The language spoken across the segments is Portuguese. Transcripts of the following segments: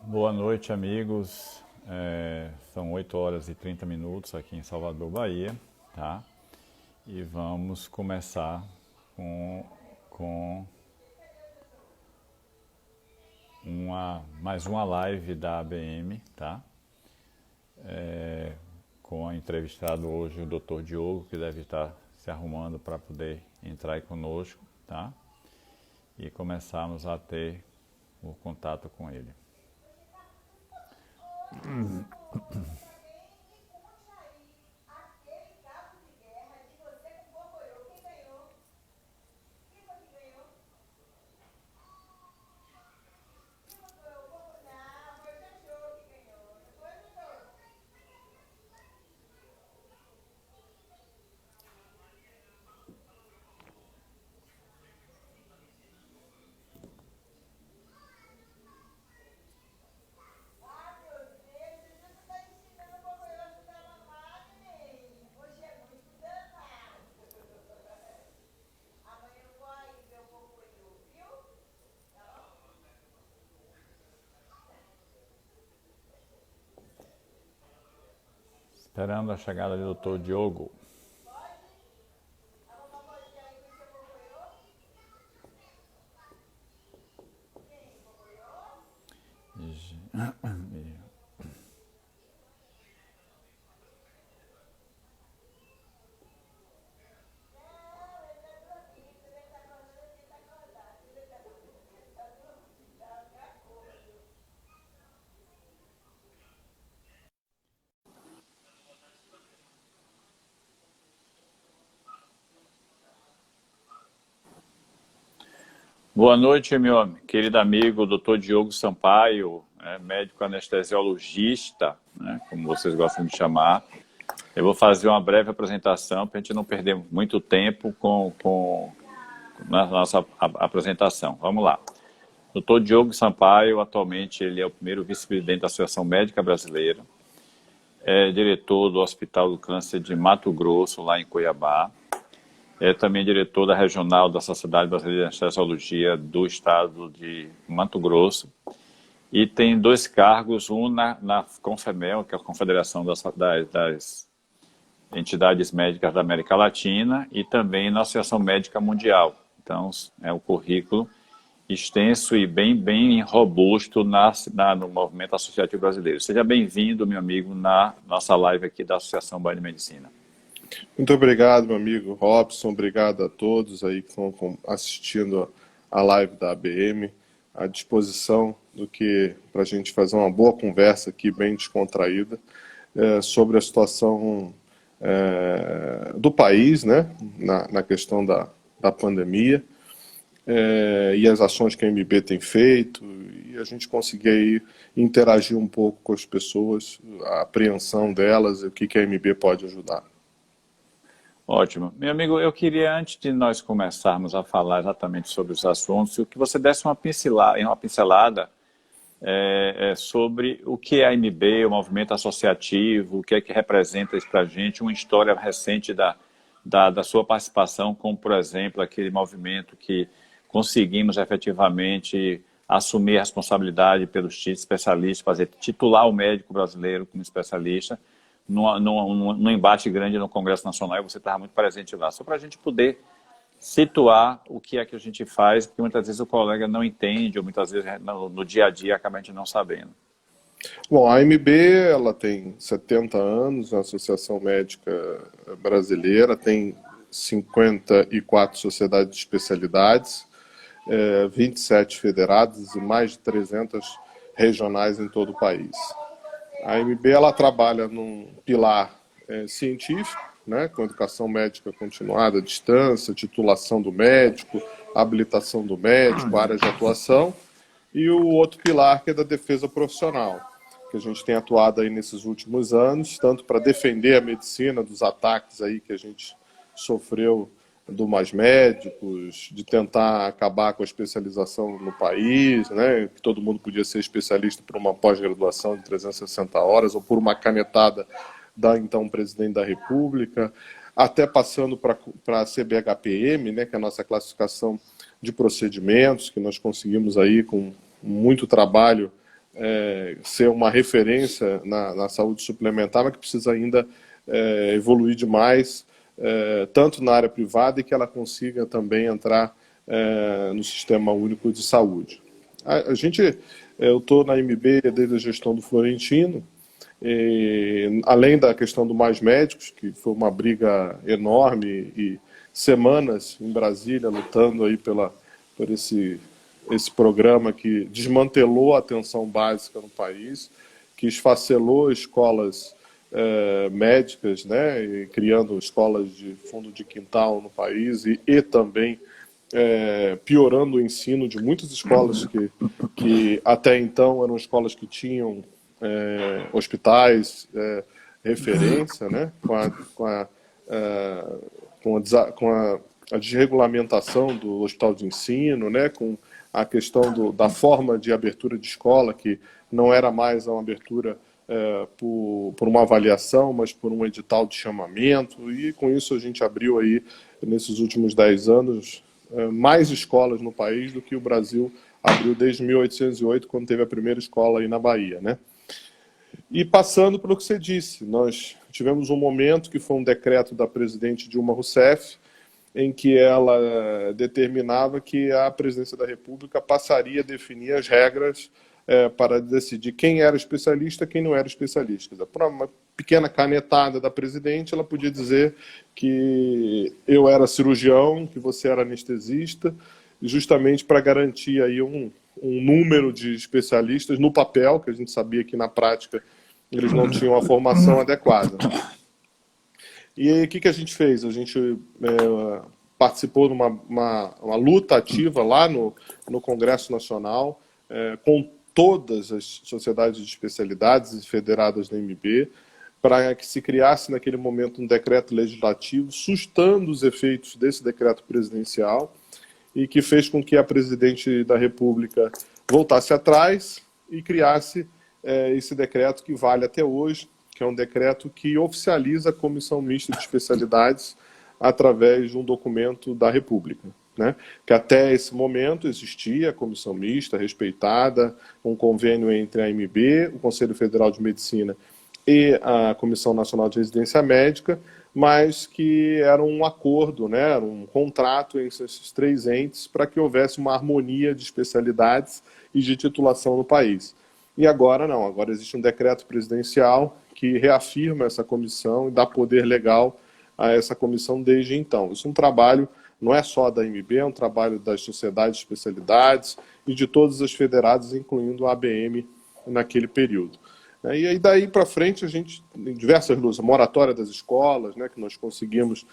Boa noite, amigos. São 8 horas e 30 minutos aqui em Salvador, Bahia, tá? E vamos começar com mais uma live da ABM, tá? Com a entrevistado hoje o Dr. Diogo, que deve estar se arrumando para poder entrar aí conosco, tá? E começarmos a ter o contato com ele. Esperando a chegada do Dr. Diogo. Boa noite, meu querido amigo, Dr. Diogo Sampaio, médico anestesiologista, né, como vocês gostam de chamar. Eu vou fazer uma breve apresentação para a gente não perder muito tempo na nossa apresentação. Vamos lá. Dr. Diogo Sampaio, atualmente, ele é o primeiro vice-presidente da Associação Médica Brasileira, é diretor do Hospital do Câncer de Mato Grosso, lá em Cuiabá. É também diretor da Regional da Sociedade Brasileira de Anestesiologia do Estado de Mato Grosso. E tem 2 cargos, um na Confemel, que é a Confederação das Entidades Médicas da América Latina, e também na Associação Médica Mundial. Então, é um currículo extenso e bem robusto no movimento associativo brasileiro. Seja bem-vindo, meu amigo, na nossa live aqui da Associação Bahia de Medicina. Muito obrigado, meu amigo Robson. Obrigado a todos aí que estão assistindo a live da ABM. À disposição para a gente fazer uma boa conversa aqui, bem descontraída, sobre a situação do país, né, na questão da pandemia, e as ações que a MB tem feito, e a gente conseguir aí interagir um pouco com as pessoas, a apreensão delas e o que a MB pode ajudar. Ótimo. Meu amigo, eu queria, antes de nós começarmos a falar exatamente sobre os assuntos, que você desse uma pincelada sobre o que é a MB, o movimento associativo, o que é que representa isso para a gente, uma história recente da sua participação, como, por exemplo, aquele movimento que conseguimos efetivamente assumir a responsabilidade pelos especialistas, titular o médico brasileiro como especialista, num embate grande no Congresso Nacional, e você estava muito presente lá, só para a gente poder situar o que é que a gente faz, porque muitas vezes o colega não entende, ou muitas vezes no dia a dia acaba a gente não sabendo. Bom, a AMB ela tem 70 anos, a Associação Médica Brasileira, tem 54 sociedades de especialidades, 27 federadas e mais de 300 regionais em todo o país. A AMB ela trabalha num pilar científico, né, com educação médica continuada à distância, titulação do médico, habilitação do médico, áreas de atuação, e o outro pilar que é da defesa profissional, que a gente tem atuado aí nesses últimos anos, tanto para defender a medicina dos ataques aí que a gente sofreu do Mais Médicos, de tentar acabar com a especialização no país, né? Que todo mundo podia ser especialista por uma pós-graduação de 360 horas ou por uma canetada da então presidente da República, até passando para a CBHPM, né? Que é a nossa classificação de procedimentos, que nós conseguimos aí com muito trabalho ser uma referência na saúde suplementar, mas que precisa ainda evoluir demais, tanto na área privada, e que ela consiga também entrar no Sistema Único de Saúde. Eu estou na AMB desde a gestão do Florentino, além da questão do Mais Médicos, que foi uma briga enorme, e semanas em Brasília lutando aí por esse programa que desmantelou a atenção básica no país, que esfacelou escolas médicas, né, e criando escolas de fundo de quintal no país, e também piorando o ensino de muitas escolas que até então eram escolas que tinham hospitais referência, né, com a desregulamentação do hospital de ensino, né, com a questão da forma de abertura de escola, que não era mais uma abertura por uma avaliação, mas por um edital de chamamento, e com isso a gente abriu aí, nesses últimos 10 anos, mais escolas no país do que o Brasil abriu desde 1808, quando teve a primeira escola aí na Bahia, né? E passando pelo que você disse, nós tivemos um momento que foi um decreto da presidente Dilma Rousseff, em que ela determinava que a presidência da República passaria a definir as regras para decidir quem era especialista e quem não era especialista. Por uma pequena canetada da presidente, ela podia dizer que eu era cirurgião, que você era anestesista, justamente para garantir aí um número de especialistas no papel, que a gente sabia que na prática eles não tinham a formação adequada. E aí, o que a gente fez? A gente participou de uma luta ativa lá no Congresso Nacional, com todas as sociedades de especialidades federadas da AMB, para que se criasse naquele momento um decreto legislativo, sustando os efeitos desse decreto presidencial, e que fez com que a presidente da República voltasse atrás e criasse esse decreto que vale até hoje, que é um decreto que oficializa a Comissão Mista de Especialidades através de um documento da República, né? Que até esse momento existia a Comissão Mista, respeitada, um convênio entre a AMB, o Conselho Federal de Medicina e a Comissão Nacional de Residência Médica, mas que era um acordo, né? Era um contrato entre esses três entes para que houvesse uma harmonia de especialidades e de titulação no país. E agora não, agora existe um decreto presidencial que reafirma essa comissão e dá poder legal a essa comissão desde então. Isso é um trabalho, não é só da AMB, é um trabalho das sociedades de especialidades e de todas as federadas, incluindo a ABM naquele período. E aí daí para frente a gente, em diversas lutas, a moratória das escolas, né, que nós conseguimos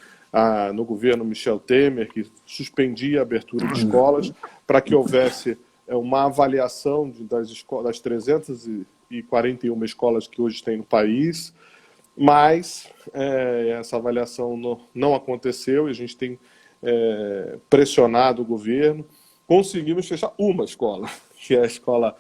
no governo Michel Temer, que suspendia a abertura de escolas para que houvesse uma avaliação das 341 escolas que hoje tem no país, mas essa avaliação não aconteceu e a gente tem pressionado o governo. Conseguimos fechar uma escola, que é a escola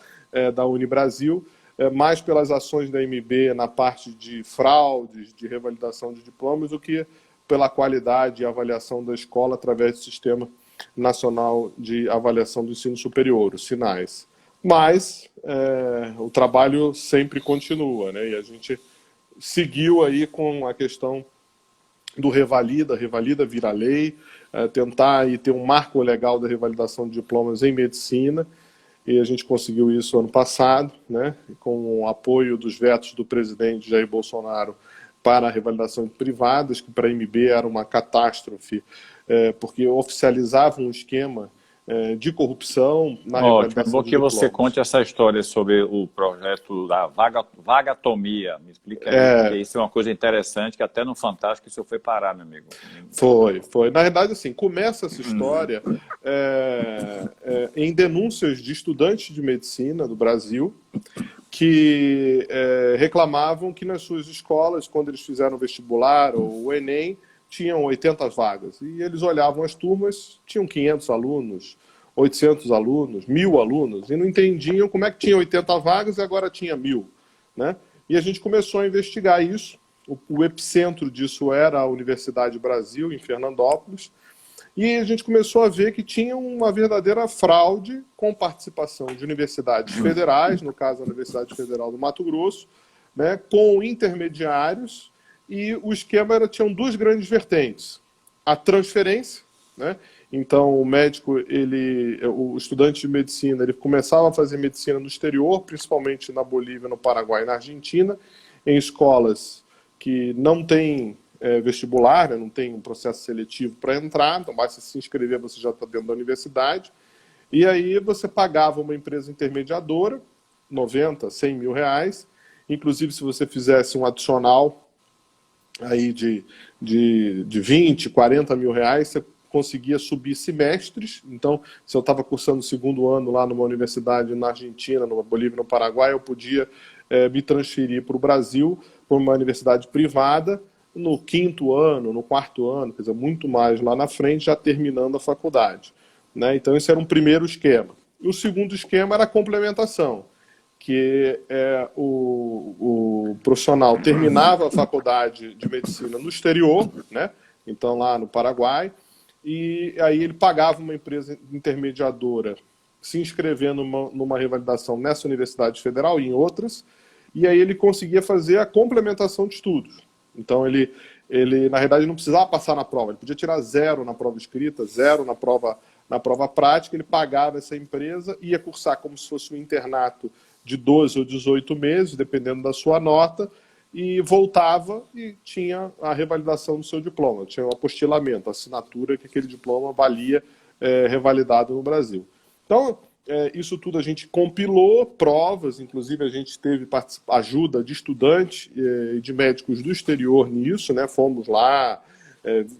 da Unibrasil, mais pelas ações da AMB na parte de fraudes, de revalidação de diplomas, do que pela qualidade e avaliação da escola através do Sistema Nacional de Avaliação do Ensino Superior, os SINAIS. Mas o trabalho sempre continua, né? E a gente seguiu aí com a questão do revalida vira lei, tentar aí ter um marco legal da revalidação de diplomas em medicina, e a gente conseguiu isso ano passado, né? Com o apoio dos vetos do presidente Jair Bolsonaro para a revalidação de privadas, que para a AMB era uma catástrofe, porque oficializava um esquema de corrupção na revalidação de diplomas. Ótimo, que você diplomas. conte essa história sobre o projeto da vagatomia. Me explica aí, porque isso é uma coisa interessante, que até no Fantástico isso foi parar, meu amigo. Foi. Na verdade, assim, começa essa história em denúncias de estudantes de medicina do Brasil, que reclamavam que nas suas escolas, quando eles fizeram o vestibular ou o Enem, tinham 80 vagas. E eles olhavam as turmas, tinham 500 alunos, 800 alunos, 1.000 alunos, e não entendiam como é que tinha 80 vagas e agora tinha 1.000. Né? E a gente começou a investigar isso. O epicentro disso era a Universidade Brasil, em Fernandópolis, E a gente começou a ver que tinha uma verdadeira fraude com participação de universidades federais, no caso a Universidade Federal do Mato Grosso, né, com intermediários, e o esquema tinham duas grandes vertentes. A transferência, né? Então o médico, o estudante de medicina, ele começava a fazer medicina no exterior, principalmente na Bolívia, no Paraguai e na Argentina, em escolas que não têm vestibular, né? Não tem um processo seletivo para entrar, então basta se inscrever, você já está dentro da universidade, e aí você pagava uma empresa intermediadora, 90, 100 mil reais, inclusive se você fizesse um adicional aí de 20, 40 mil reais, você conseguia subir semestres. Então, se eu estava cursando o segundo ano lá numa universidade na Argentina, na Bolívia, no Paraguai, eu podia me transferir para o Brasil, para uma universidade privada, no quinto ano, no quarto ano, quer dizer, muito mais lá na frente, já terminando a faculdade, né? Então, esse era um primeiro esquema. E o segundo esquema era a complementação, que o profissional terminava a faculdade de medicina no exterior, né? Então lá no Paraguai, e aí ele pagava uma empresa intermediadora se inscrevendo numa revalidação nessa Universidade Federal e em outras, e aí ele conseguia fazer a complementação de estudos. Então ele na realidade não precisava passar na prova, ele podia tirar 0 na prova escrita, 0 na prova prática, ele pagava essa empresa, ia cursar como se fosse um internato de 12 ou 18 meses, dependendo da sua nota, e voltava e tinha a revalidação do seu diploma, tinha o apostilamento, a assinatura que aquele diploma valia revalidado no Brasil. Então, isso tudo a gente compilou, provas, inclusive a gente teve ajuda de estudantes e de médicos do exterior nisso, né? Fomos lá,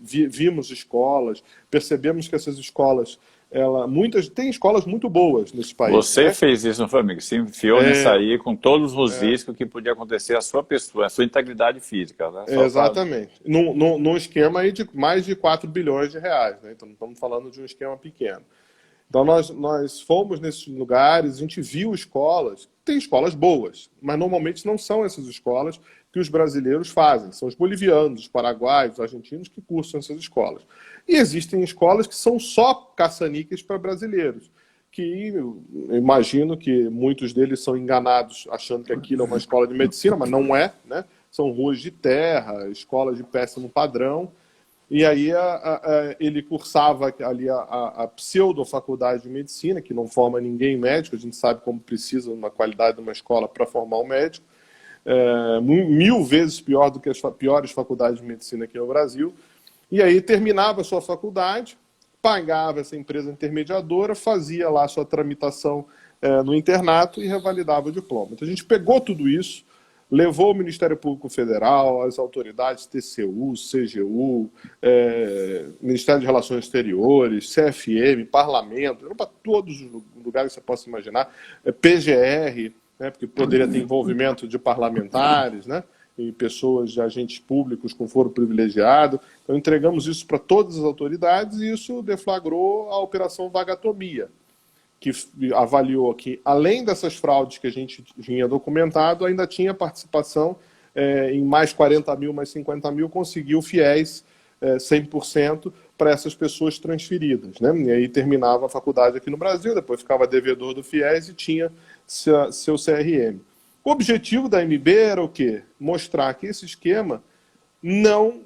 vimos escolas, percebemos que essas escolas, tem escolas muito boas nesse país. Você né? fez isso, não foi, amigo? Se enfiou nisso aí com todos os riscos que podia acontecer à sua pessoa, à sua integridade física. Né? Exatamente. Num esquema aí de mais de 4 bilhões de reais. Né? Então não estamos falando de um esquema pequeno. Então nós fomos nesses lugares, a gente viu escolas, tem escolas boas, mas normalmente não são essas escolas que os brasileiros fazem, são os bolivianos, os paraguaios, os argentinos que cursam essas escolas. E existem escolas que são só caça-níqueis para brasileiros, que eu imagino que muitos deles são enganados achando que aquilo é uma escola de medicina, mas não é, né? São ruas de terra, escolas de péssimo padrão. E aí ele cursava ali a pseudo-faculdade de medicina, que não forma ninguém médico, a gente sabe como precisa uma qualidade de uma escola para formar um médico, 1000 vezes pior do que as piores faculdades de medicina aqui no Brasil. E aí terminava a sua faculdade, pagava essa empresa intermediadora, fazia lá a sua tramitação no internato e revalidava o diploma. Então a gente pegou tudo isso, levou o Ministério Público Federal, as autoridades TCU, CGU, Ministério de Relações Exteriores, CFM, Parlamento, para todos os lugares que você possa imaginar, PGR, né, porque poderia ter envolvimento de parlamentares, né, e pessoas de agentes públicos com foro privilegiado. Então entregamos isso para todas as autoridades e isso deflagrou a Operação Vagatomia, que avaliou que, além dessas fraudes que a gente tinha documentado, ainda tinha participação em mais 40 mil, mais 50 mil, conseguiu fiéis 100% para essas pessoas transferidas. Né? E aí terminava a faculdade aqui no Brasil, depois ficava devedor do fiéis e tinha seu CRM. O objetivo da MB era o quê? Mostrar que esse esquema não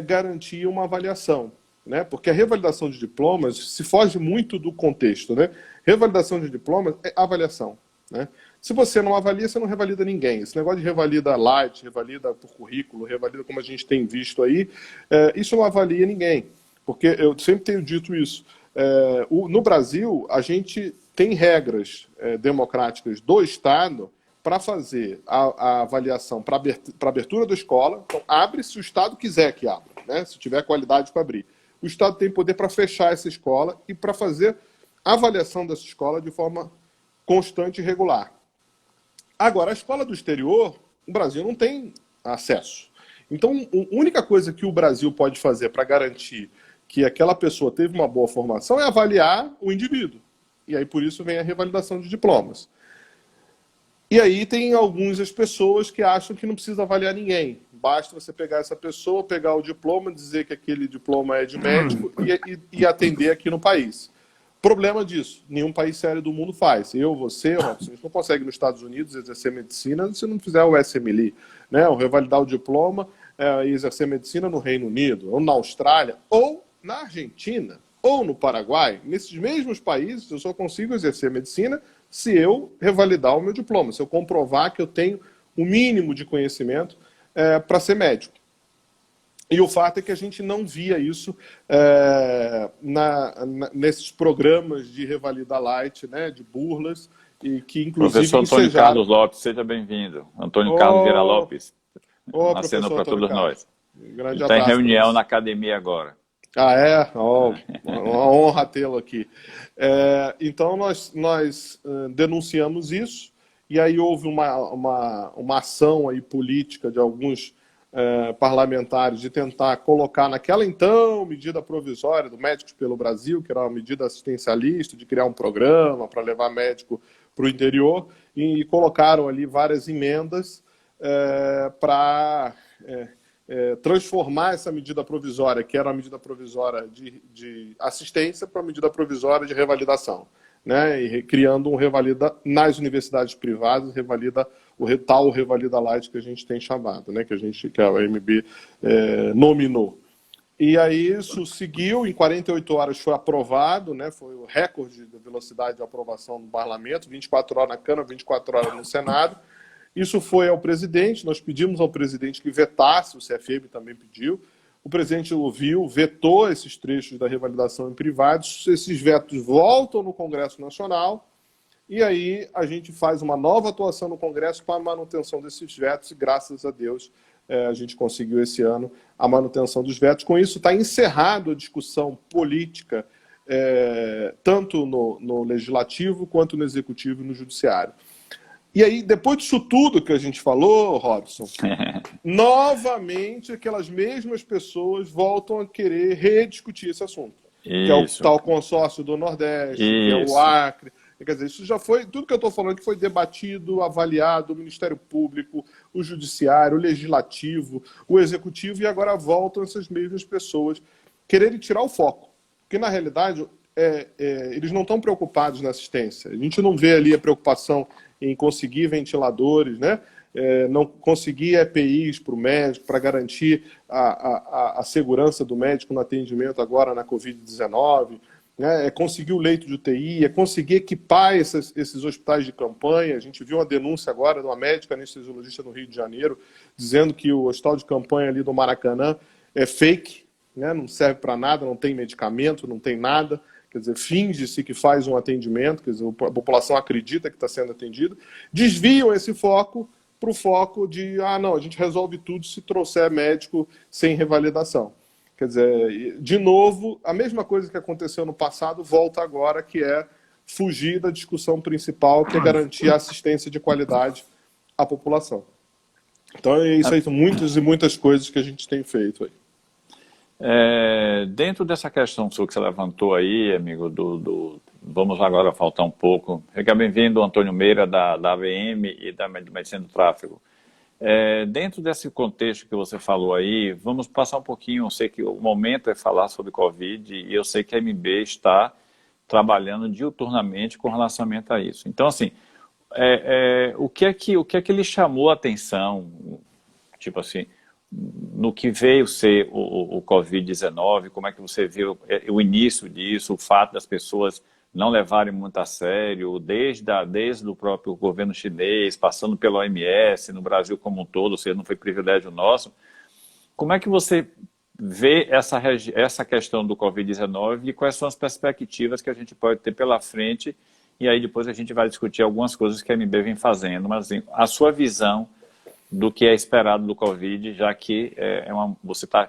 garantia uma avaliação. Né? Porque a revalidação de diplomas se foge muito do contexto. Né? Revalidação de diplomas é avaliação. Né? Se você não avalia, você não revalida ninguém. Esse negócio de revalida light, revalida por currículo, revalida como a gente tem visto aí, isso não avalia ninguém. Porque eu sempre tenho dito isso. No Brasil, a gente tem regras democráticas do Estado para fazer a avaliação para abertura da escola. Então, abre se o Estado quiser que abra, né? Se tiver qualidade para abrir. O Estado tem poder para fechar essa escola e para fazer a avaliação dessa escola de forma constante e regular. Agora, a escola do exterior, o Brasil não tem acesso. Então, a única coisa que o Brasil pode fazer para garantir que aquela pessoa teve uma boa formação é avaliar o indivíduo. E aí, por isso, vem a revalidação de diplomas. E aí tem algumas pessoas que acham que não precisa avaliar ninguém. Basta você pegar essa pessoa, pegar o diploma, dizer que aquele diploma é de médico e atender aqui no país. Problema disso, nenhum país sério do mundo faz. Eu, você, Robson, a gente não consegue nos Estados Unidos exercer medicina se não fizer o SMLE, né? Ou revalidar o diploma e exercer medicina no Reino Unido, ou na Austrália, ou na Argentina, ou no Paraguai. Nesses mesmos países eu só consigo exercer medicina se eu revalidar o meu diploma, se eu comprovar que eu tenho o mínimo de conhecimento para ser médico. E o fato é que a gente não via isso nesses programas de revalida light, né, de burlas, e que inclusive Professor Antônio Carlos Lopes, seja bem-vindo. Antônio Carlos Vieira Lopes, acena para todos nós. Grande Ele está em abraço reunião na academia agora. Ah, é? Oh, uma honra tê-lo aqui. Então, nós denunciamos isso, e aí houve uma ação aí política de alguns parlamentares de tentar colocar naquela então medida provisória do Médicos pelo Brasil, que era uma medida assistencialista, de criar um programa para levar médico para o interior, e colocaram ali várias emendas para transformar essa medida provisória, que era uma medida provisória de assistência, para uma medida provisória de revalidação, né? E criando um revalida nas universidades privadas, revalida o tal revalida light que a gente tem chamado, né? Que a OMB nominou. E aí isso seguiu, em 48 horas foi aprovado, né? Foi o recorde da velocidade de aprovação no parlamento, 24 horas na Câmara, 24 horas no Senado. Isso foi ao presidente, nós pedimos ao presidente que vetasse, o CFM também pediu, o presidente ouviu, vetou esses trechos da revalidação em privados, esses vetos voltam no Congresso Nacional, e aí a gente faz uma nova atuação no Congresso para a manutenção desses vetos, e graças a Deus a gente conseguiu esse ano a manutenção dos vetos. Com isso está encerrado a discussão política, tanto no Legislativo, quanto no Executivo e no Judiciário. E aí, depois disso tudo que a gente falou, Robson, novamente aquelas mesmas pessoas voltam a querer rediscutir esse assunto. Isso. Que é o tal consórcio do Nordeste, isso. Que é o Acre. Quer dizer, isso já foi, tudo que eu estou falando que foi debatido, avaliado, o Ministério Público, o Judiciário, o Legislativo, o Executivo, e agora voltam essas mesmas pessoas quererem tirar o foco. Porque, na realidade, eles não estão preocupados na assistência. A gente não vê ali a preocupação em conseguir ventiladores, né? Não conseguir EPIs para o médico, para garantir a segurança do médico no atendimento agora na Covid-19, né? Conseguir o leito de UTI, conseguir equipar esses hospitais de campanha. A gente viu uma denúncia agora de uma médica anestesiologista no Rio de Janeiro, dizendo que o hospital de campanha ali do Maracanã é fake, né? Não serve para nada, não tem medicamento, não tem nada. Quer dizer, finge-se que faz um atendimento, quer dizer, a população acredita que está sendo atendida, desviam esse foco para o foco de, não, a gente resolve tudo se trouxer médico sem revalidação. Quer dizer, de novo, a mesma coisa que aconteceu no passado volta agora, que é fugir da discussão principal, que é garantir a assistência de qualidade à população. Então é isso aí, são muitas e muitas coisas que a gente tem feito aí. Dentro dessa questão sua que você levantou aí, amigo, vamos agora faltar um pouco. Seja bem-vindo, Antônio Meira, da AVM e da Medicina do Tráfego. Dentro desse contexto que você falou aí, vamos passar um pouquinho, eu sei que o momento é falar sobre Covid e eu sei que a MB está trabalhando diuturnamente com relacionamento a isso. Então, assim, o que é que lhe chamou a atenção, tipo assim, no que veio ser o Covid-19, como é que você viu o início disso, o fato das pessoas não levarem muito a sério, desde o próprio governo chinês, passando pela OMS, no Brasil como um todo, ou seja, não foi privilégio nosso. Como é que você vê essa questão do Covid-19 e quais são as perspectivas que a gente pode ter pela frente? E aí depois a gente vai discutir algumas coisas que a MB vem fazendo, mas assim, a sua visão do que é esperado do Covid, já que você está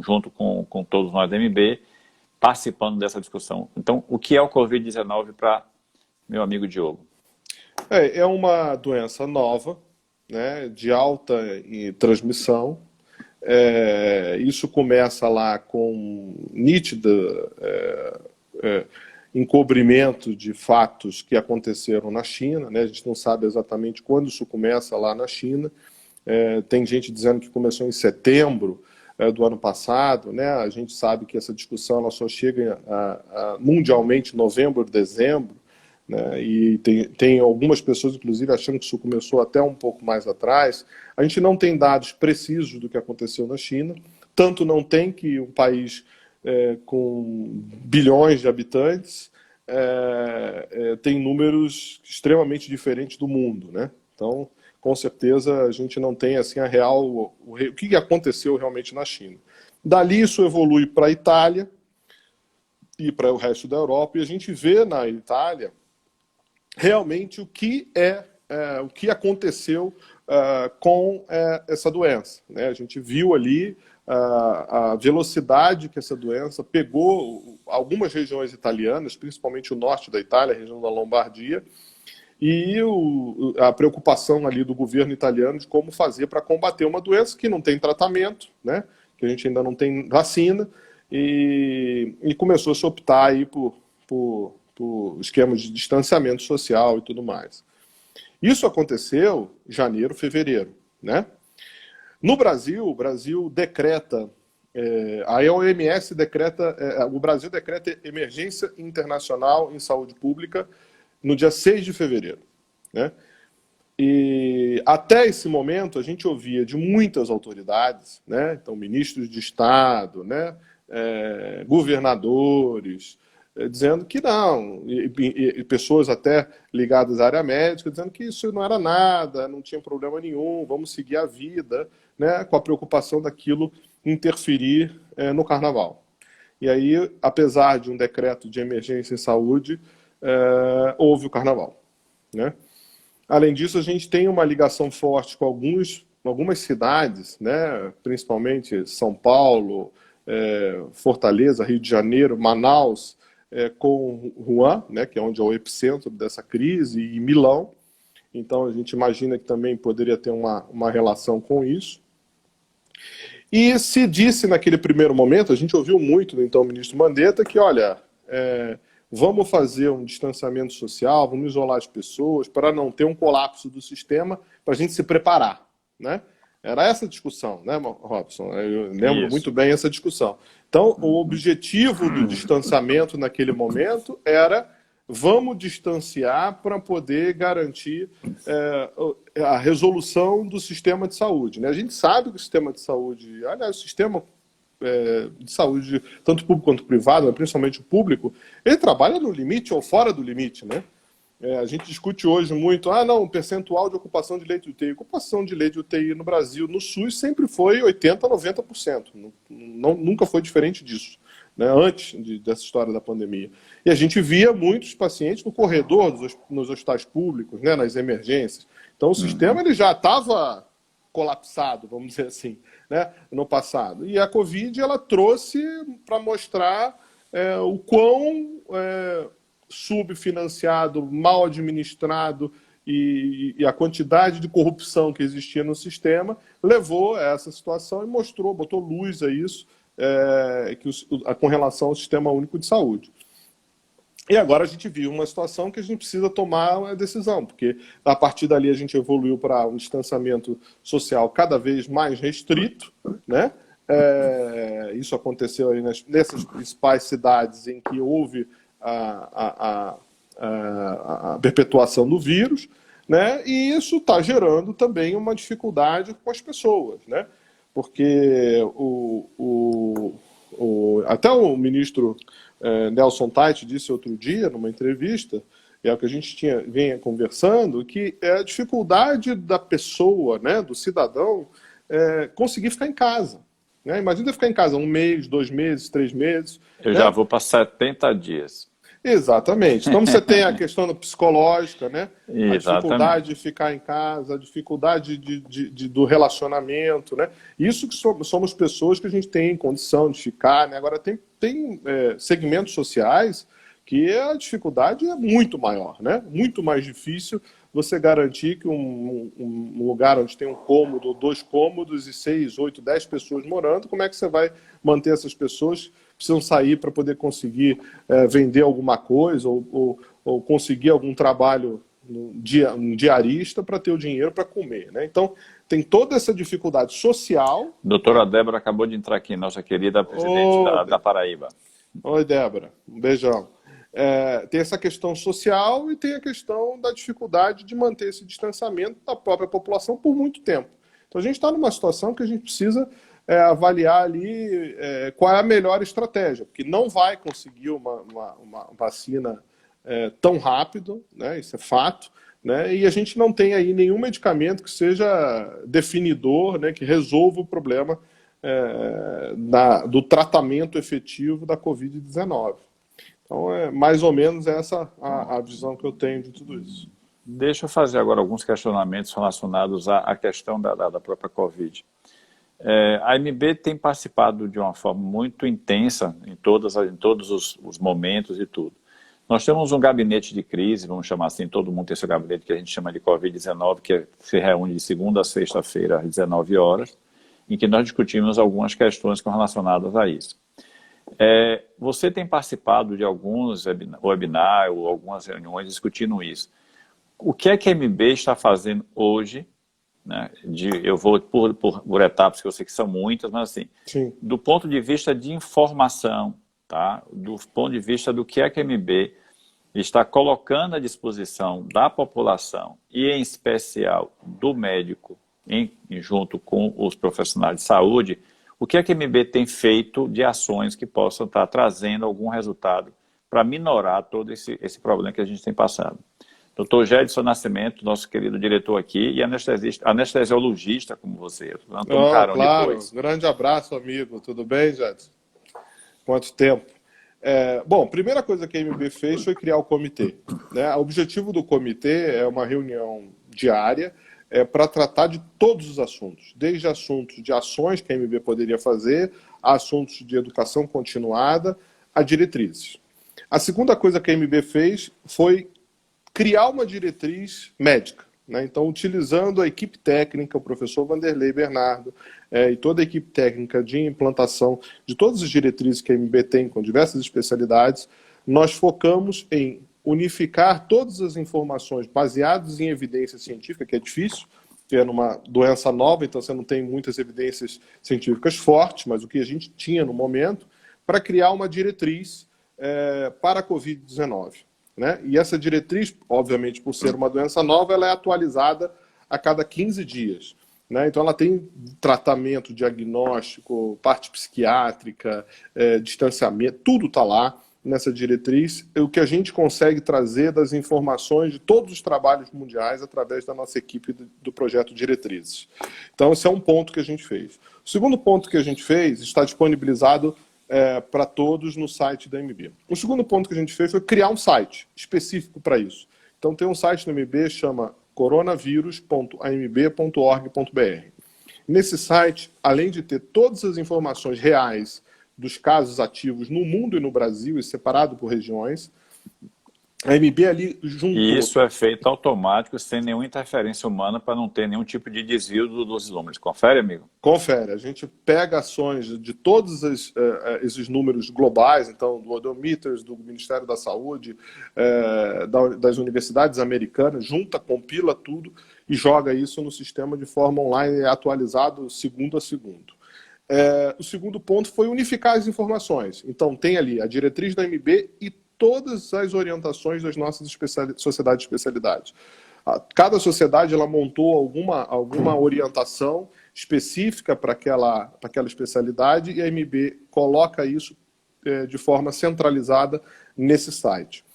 junto com todos nós da MB, participando dessa discussão. Então, o que é o Covid-19 para meu amigo Diogo? É uma doença nova, né, de alta transmissão. Isso começa lá com nítida encobrimento de fatos que aconteceram na China, né? A gente não sabe exatamente quando isso começa lá na China. Tem gente dizendo que começou em setembro do ano passado, né? A gente sabe que essa discussão ela só chega mundialmente em novembro, dezembro, né? E tem algumas pessoas, inclusive, achando que isso começou até um pouco mais atrás. A gente não tem dados precisos do que aconteceu na China, tanto não tem que um país com bilhões de habitantes tem números extremamente diferentes do mundo, né? Então, com certeza, a gente não tem assim o que aconteceu realmente na China. Dali isso evolui para a Itália e para o resto da Europa, e a gente vê na Itália realmente o que aconteceu com essa doença, né? A gente viu ali a velocidade que essa doença pegou algumas regiões italianas, principalmente o norte da Itália, a região da Lombardia, e a preocupação ali do governo italiano de como fazer para combater uma doença que não tem tratamento, né? Que a gente ainda não tem vacina, e começou a se optar aí por esquemas de distanciamento social e tudo mais. Isso aconteceu em janeiro, fevereiro, né? No Brasil, o Brasil decreta, a OMS decreta, o Brasil decreta emergência internacional em saúde pública no dia 6 de fevereiro, né? E até esse momento a gente ouvia de muitas autoridades, né? Então, ministros de Estado, né? Governadores, dizendo que não, e pessoas até ligadas à área médica, dizendo que isso não era nada, não tinha problema nenhum, vamos seguir a vida, né? Com a preocupação daquilo interferir no carnaval. E aí, apesar de um decreto de emergência em saúde, houve o carnaval, né? Além disso, a gente tem uma ligação forte com algumas cidades, né? Principalmente São Paulo, Fortaleza, Rio de Janeiro, Manaus, com Wuhan, né? Que é onde é o epicentro dessa crise, e Milão. Então, a gente imagina que também poderia ter uma relação com isso. E se disse naquele primeiro momento, a gente ouviu muito do então ministro Mandetta, que, olha, vamos fazer um distanciamento social, vamos isolar as pessoas para não ter um colapso do sistema, para a gente se preparar, né? Era essa a discussão, né, Robson? Eu lembro muito bem essa discussão. Então, o objetivo do distanciamento naquele momento era vamos distanciar para poder garantir a resolução do sistema de saúde, né? A gente sabe que o sistema de saúde, aliás, o sistema de saúde, tanto público quanto privado, mas principalmente o público, ele trabalha no limite ou fora do limite, né? A gente discute hoje muito, não, percentual de ocupação de leito de UTI. Ocupação de leito de UTI no Brasil, no SUS, sempre foi 80% a 90%. Nunca foi diferente disso, né, antes dessa história da pandemia. E a gente via muitos pacientes no corredor nos hospitais públicos, né, nas emergências. Então o sistema ele já estava colapsado, vamos dizer assim, né, no passado. E a Covid ela trouxe para mostrar o quão subfinanciado, mal administrado e a quantidade de corrupção que existia no sistema levou a essa situação e botou luz a isso com relação ao Sistema Único de Saúde. E agora a gente viu uma situação que a gente precisa tomar uma decisão, porque a partir dali a gente evoluiu para um distanciamento social cada vez mais restrito, né? Isso aconteceu aí nessas principais cidades em que houve a perpetuação do vírus, né? E isso está gerando também uma dificuldade com as pessoas, né? Porque até o ministro Nelson Tait disse outro dia, numa entrevista, é o que a gente vinha conversando, que é a dificuldade da pessoa, né, do cidadão, conseguir ficar em casa. Né? Imagina ficar em casa 1 mês, 2 meses, 3 meses. Eu já vou para 70 dias. Exatamente. Então você tem a questão psicológica, né? Exatamente. A dificuldade de ficar em casa, a dificuldade do relacionamento, né? Isso que somos pessoas que a gente tem condição de ficar, né? Agora tem segmentos sociais que a dificuldade é muito maior, né? Muito mais difícil você garantir que um lugar onde tem um cômodo, 2 cômodos e 6, 8, 10 pessoas morando, como é que você vai manter essas pessoas precisam sair para poder conseguir vender alguma coisa ou conseguir algum trabalho um diarista para ter o dinheiro para comer, né? Então, tem toda essa dificuldade social. Doutora Débora acabou de entrar aqui, nossa querida presidente da Paraíba. Oi, Débora. Um beijão. Tem essa questão social e tem a questão da dificuldade de manter esse distanciamento da própria população por muito tempo. Então, a gente está numa situação que a gente precisa avaliar ali qual é a melhor estratégia, porque não vai conseguir uma vacina tão rápido, né? Isso é fato, né? E a gente não tem aí nenhum medicamento que seja definidor, né? Que resolva o problema do tratamento efetivo da Covid-19. Então, mais ou menos essa a visão que eu tenho de tudo isso. Deixa eu fazer agora alguns questionamentos relacionados à questão da própria Covid. A AMB tem participado de uma forma muito intensa em todos os momentos e tudo. Nós temos um gabinete de crise, vamos chamar assim, todo mundo tem esse gabinete que a gente chama de Covid-19, que se reúne de segunda a sexta-feira às 19 horas, em que nós discutimos algumas questões relacionadas a isso. Você tem participado de alguns webinars ou algumas reuniões discutindo isso. O que é que a AMB está fazendo hoje, né? Eu vou por etapas, que eu sei que são muitas, mas assim, sim, do ponto de vista de informação, tá? Do ponto de vista do que é que a AMB está colocando à disposição da população e, em especial, do médico, junto com os profissionais de saúde, o que é que a AMB tem feito de ações que possam estar trazendo algum resultado para minorar todo esse problema que a gente tem passado. Dr. Gedson Nascimento, nosso querido diretor aqui, e anestesiologista como você. Claro, grande abraço, amigo. Tudo bem, Gedson? Quanto tempo? Bom, a primeira coisa que a AMB fez foi criar o comitê, né? O objetivo do comitê é uma reunião diária para tratar de todos os assuntos, desde assuntos de ações que a AMB poderia fazer, a assuntos de educação continuada, a diretrizes. A segunda coisa que a AMB fez foi criar uma diretriz médica, né? Então, utilizando a equipe técnica, o professor Vanderlei Bernardo e toda a equipe técnica de implantação de todas as diretrizes que a AMB tem com diversas especialidades, nós focamos em unificar todas as informações baseadas em evidência científica, que é difícil, que é numa doença nova, então você não tem muitas evidências científicas fortes, mas o que a gente tinha no momento, para criar uma diretriz para a Covid-19. Né? E essa diretriz, obviamente, por ser uma doença nova, ela é atualizada a cada 15 dias. Né? Então, ela tem tratamento, diagnóstico, parte psiquiátrica, distanciamento, tudo está lá nessa diretriz. O que a gente consegue trazer das informações de todos os trabalhos mundiais através da nossa equipe do projeto Diretrizes. Então, esse é um ponto que a gente fez. O segundo ponto que a gente fez está disponibilizado para todos no site da AMB. O segundo ponto que a gente fez foi criar um site específico para isso. Então tem um site da AMB, chama coronavírus.amb.org.br. Nesse site, além de ter todas as informações reais dos casos ativos no mundo e no Brasil, e separado por regiões, a AMB ali juntou... E isso é feito automático, sem nenhuma interferência humana, para não ter nenhum tipo de desvio dos números. Confere, amigo? Confere. A gente pega ações de todos esses números globais, então do Odometers, do Ministério da Saúde, das universidades americanas, junta, compila tudo e joga isso no sistema de forma online, atualizado segundo a segundo. O segundo ponto foi unificar as informações. Então tem ali a diretriz da AMB e todas as orientações das nossas sociedades de especialidade. Cada sociedade ela montou alguma orientação específica para aquela especialidade e a AMB coloca isso de forma centralizada nesse site.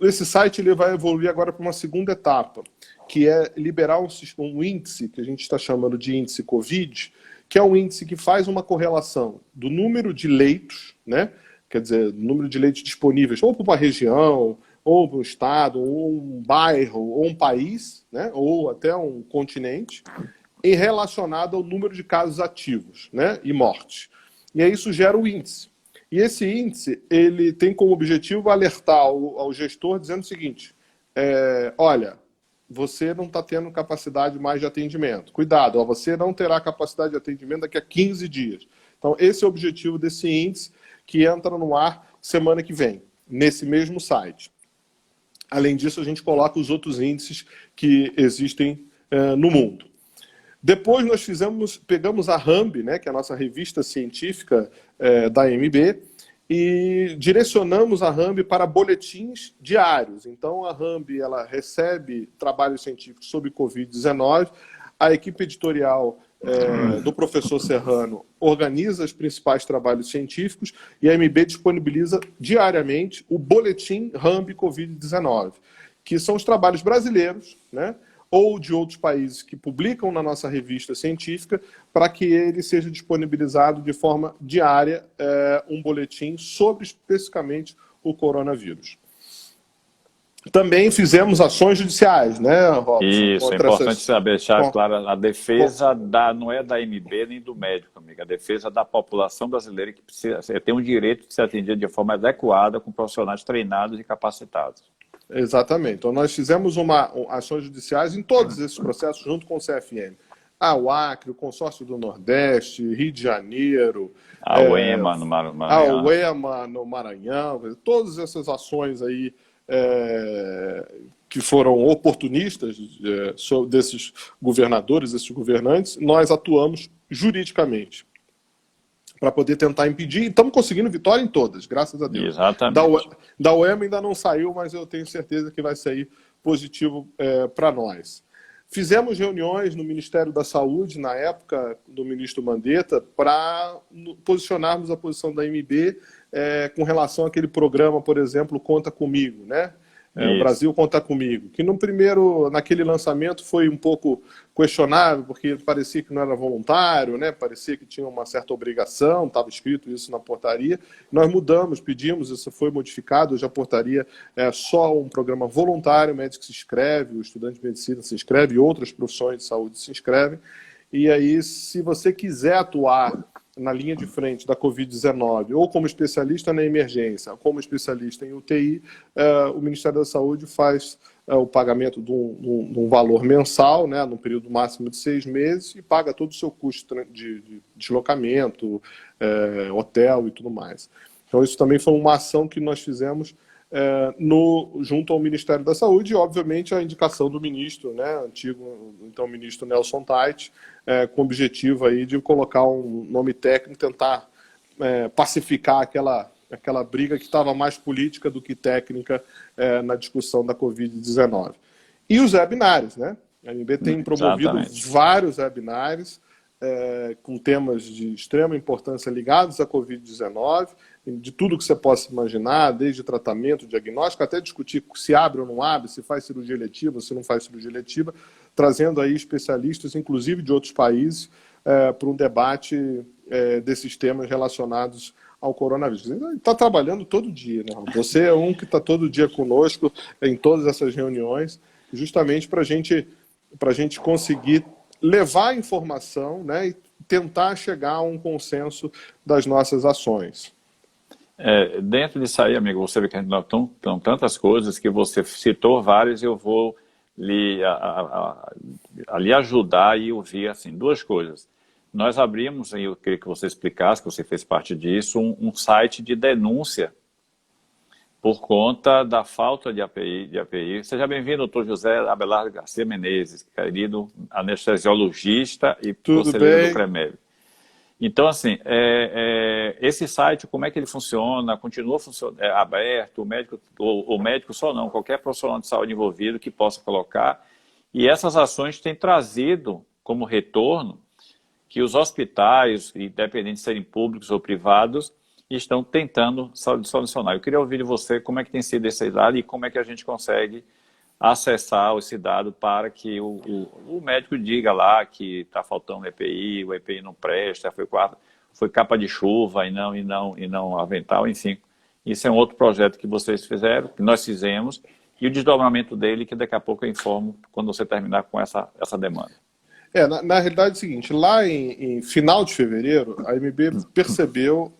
Esse site ele vai evoluir agora para uma segunda etapa, que é liberar um índice que a gente está chamando de índice COVID, que é um índice que faz uma correlação do número de leitos, né? Quer dizer, número de leitos disponíveis, ou para uma região, ou para um estado, ou um bairro, ou um país, né? Ou até um continente, em relacionado ao número de casos ativos, né? E mortes. E aí isso gera um índice. E esse índice ele tem como objetivo alertar ao gestor dizendo o seguinte, olha, você não está tendo capacidade mais de atendimento. Cuidado, você não terá capacidade de atendimento daqui a 15 dias. Então, esse é o objetivo desse índice, que entra no ar semana que vem, nesse mesmo site. Além disso, a gente coloca os outros índices que existem no mundo. Depois nós pegamos a RAMB, né, que é a nossa revista científica da AMB, e direcionamos a RAMB para boletins diários. Então a RAMB ela recebe trabalhos científicos sobre Covid-19, a equipe editorial do professor Serrano organiza os principais trabalhos científicos e a AMB disponibiliza diariamente o boletim RAMB Covid-19, que são os trabalhos brasileiros, né, ou de outros países que publicam na nossa revista científica, para que ele seja disponibilizado de forma diária um boletim sobre especificamente o coronavírus. Também fizemos ações judiciais, né, Robson? Isso, é importante saber, deixar claro, a defesa não é da AMB nem do médico, amiga, a defesa da população brasileira que tem um direito de ser atendida de forma adequada com profissionais treinados e capacitados. Exatamente. Então, nós fizemos ações judiciais em todos esses processos, junto com o CFM. O Acre, o Consórcio do Nordeste, Rio de Janeiro... A UEMA no Maranhão. A UEMA no Maranhão. Todas essas ações aí que foram oportunistas desses governadores, desses governantes, nós atuamos juridicamente para poder tentar impedir, e estamos conseguindo vitória em todas, graças a Deus. Exatamente. Da UEMA ainda não saiu, mas eu tenho certeza que vai sair positivo para nós. Fizemos reuniões no Ministério da Saúde, na época do ministro Mandetta, para posicionarmos a posição da AMB com relação àquele programa, por exemplo, Conta Comigo, né? O Brasil Conta Comigo, que naquele lançamento foi um pouco questionável, porque parecia que não era voluntário, né? Parecia que tinha uma certa obrigação, estava escrito isso na portaria. Nós mudamos, pedimos, isso foi modificado, hoje a portaria é só um programa voluntário, o médico se inscreve, o estudante de medicina se inscreve, e outras profissões de saúde se inscrevem. E aí, se você quiser atuar na linha de frente da Covid-19, ou como especialista na emergência, ou como especialista em UTI, o Ministério da Saúde faz o pagamento de um valor mensal, né, num período máximo de 6 meses, e paga todo o seu custo de deslocamento, hotel e tudo mais. Então, isso também foi uma ação que nós fizemos junto ao Ministério da Saúde, e, obviamente, a indicação do ministro, né, antigo, então, ministro Nelson Tait, com o objetivo aí de colocar um nome técnico, tentar pacificar aquela briga que estava mais política do que técnica na discussão da Covid-19. E os webinários, né? A AMB tem promovido vários webinários com temas de extrema importância ligados à Covid-19, de tudo que você possa imaginar, desde tratamento, diagnóstico, até discutir se abre ou não abre, se faz cirurgia eletiva, se não faz cirurgia eletiva, trazendo aí especialistas, inclusive de outros países, para um debate desses temas relacionados ao coronavírus. Está trabalhando todo dia, né? Você é um que está todo dia conosco em todas essas reuniões, justamente para a gente conseguir levar a informação, né, e tentar chegar a um consenso das nossas ações. Dentro disso aí, amigo, você vê que estão tantas coisas que você citou várias e eu vou lhe ajudar e ouvir assim, duas coisas. Nós abrimos, e eu queria que você explicasse, que você fez parte disso, um site de denúncia por conta da falta de API. Seja bem-vindo, doutor José Abelardo Garcia Menezes, querido anestesiologista e conselheiro do CREMEB. Então, assim, esse site, como é que ele funciona? Continua aberto? O médico só não, qualquer profissional de saúde envolvido que possa colocar. E essas ações têm trazido como retorno que os hospitais, independente de serem públicos ou privados, estão tentando solucionar. Eu queria ouvir de você como é que tem sido esse dado e como é que a gente consegue acessar esse dado para que o médico diga lá que está faltando EPI, o EPI não presta, foi capa de chuva e não avental, enfim. Isso é um outro projeto que vocês fizeram, que nós fizemos, e o desdobramento dele, que daqui a pouco eu informo quando você terminar com essa demanda. Na realidade é o seguinte, lá em final de fevereiro, a AMB percebeu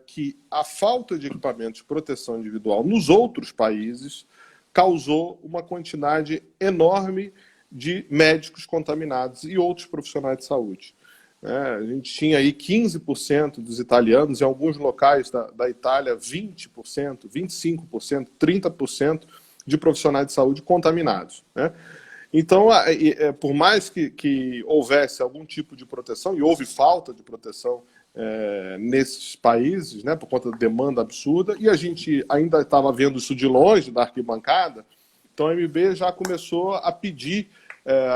que a falta de equipamentos de proteção individual nos outros países causou uma quantidade enorme de médicos contaminados e outros profissionais de saúde. né? A gente tinha aí 15% dos italianos, em alguns locais da Itália, 20%, 25%, 30% de profissionais de saúde contaminados, né? Então, por mais que houvesse algum tipo de proteção, e houve falta de proteção nesses países, né, por conta da demanda absurda, e a gente ainda estava vendo isso de longe, da arquibancada, então a MB já começou a pedir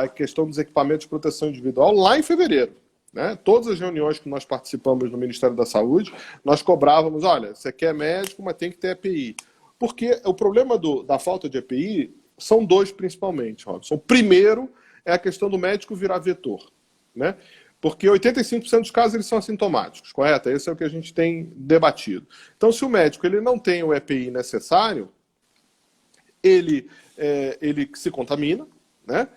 a questão dos equipamentos de proteção individual lá em fevereiro, né? Todas as reuniões que nós participamos no Ministério da Saúde, nós cobrávamos, olha, você quer médico, mas tem que ter EPI. Porque o problema da falta de EPI são dois principalmente, Robson. O primeiro é a questão do médico virar vetor, né? Porque 85% dos casos eles são assintomáticos, correto? Esse é o que a gente tem debatido. Então, se o médico ele não tem o EPI necessário, ele se contamina, né?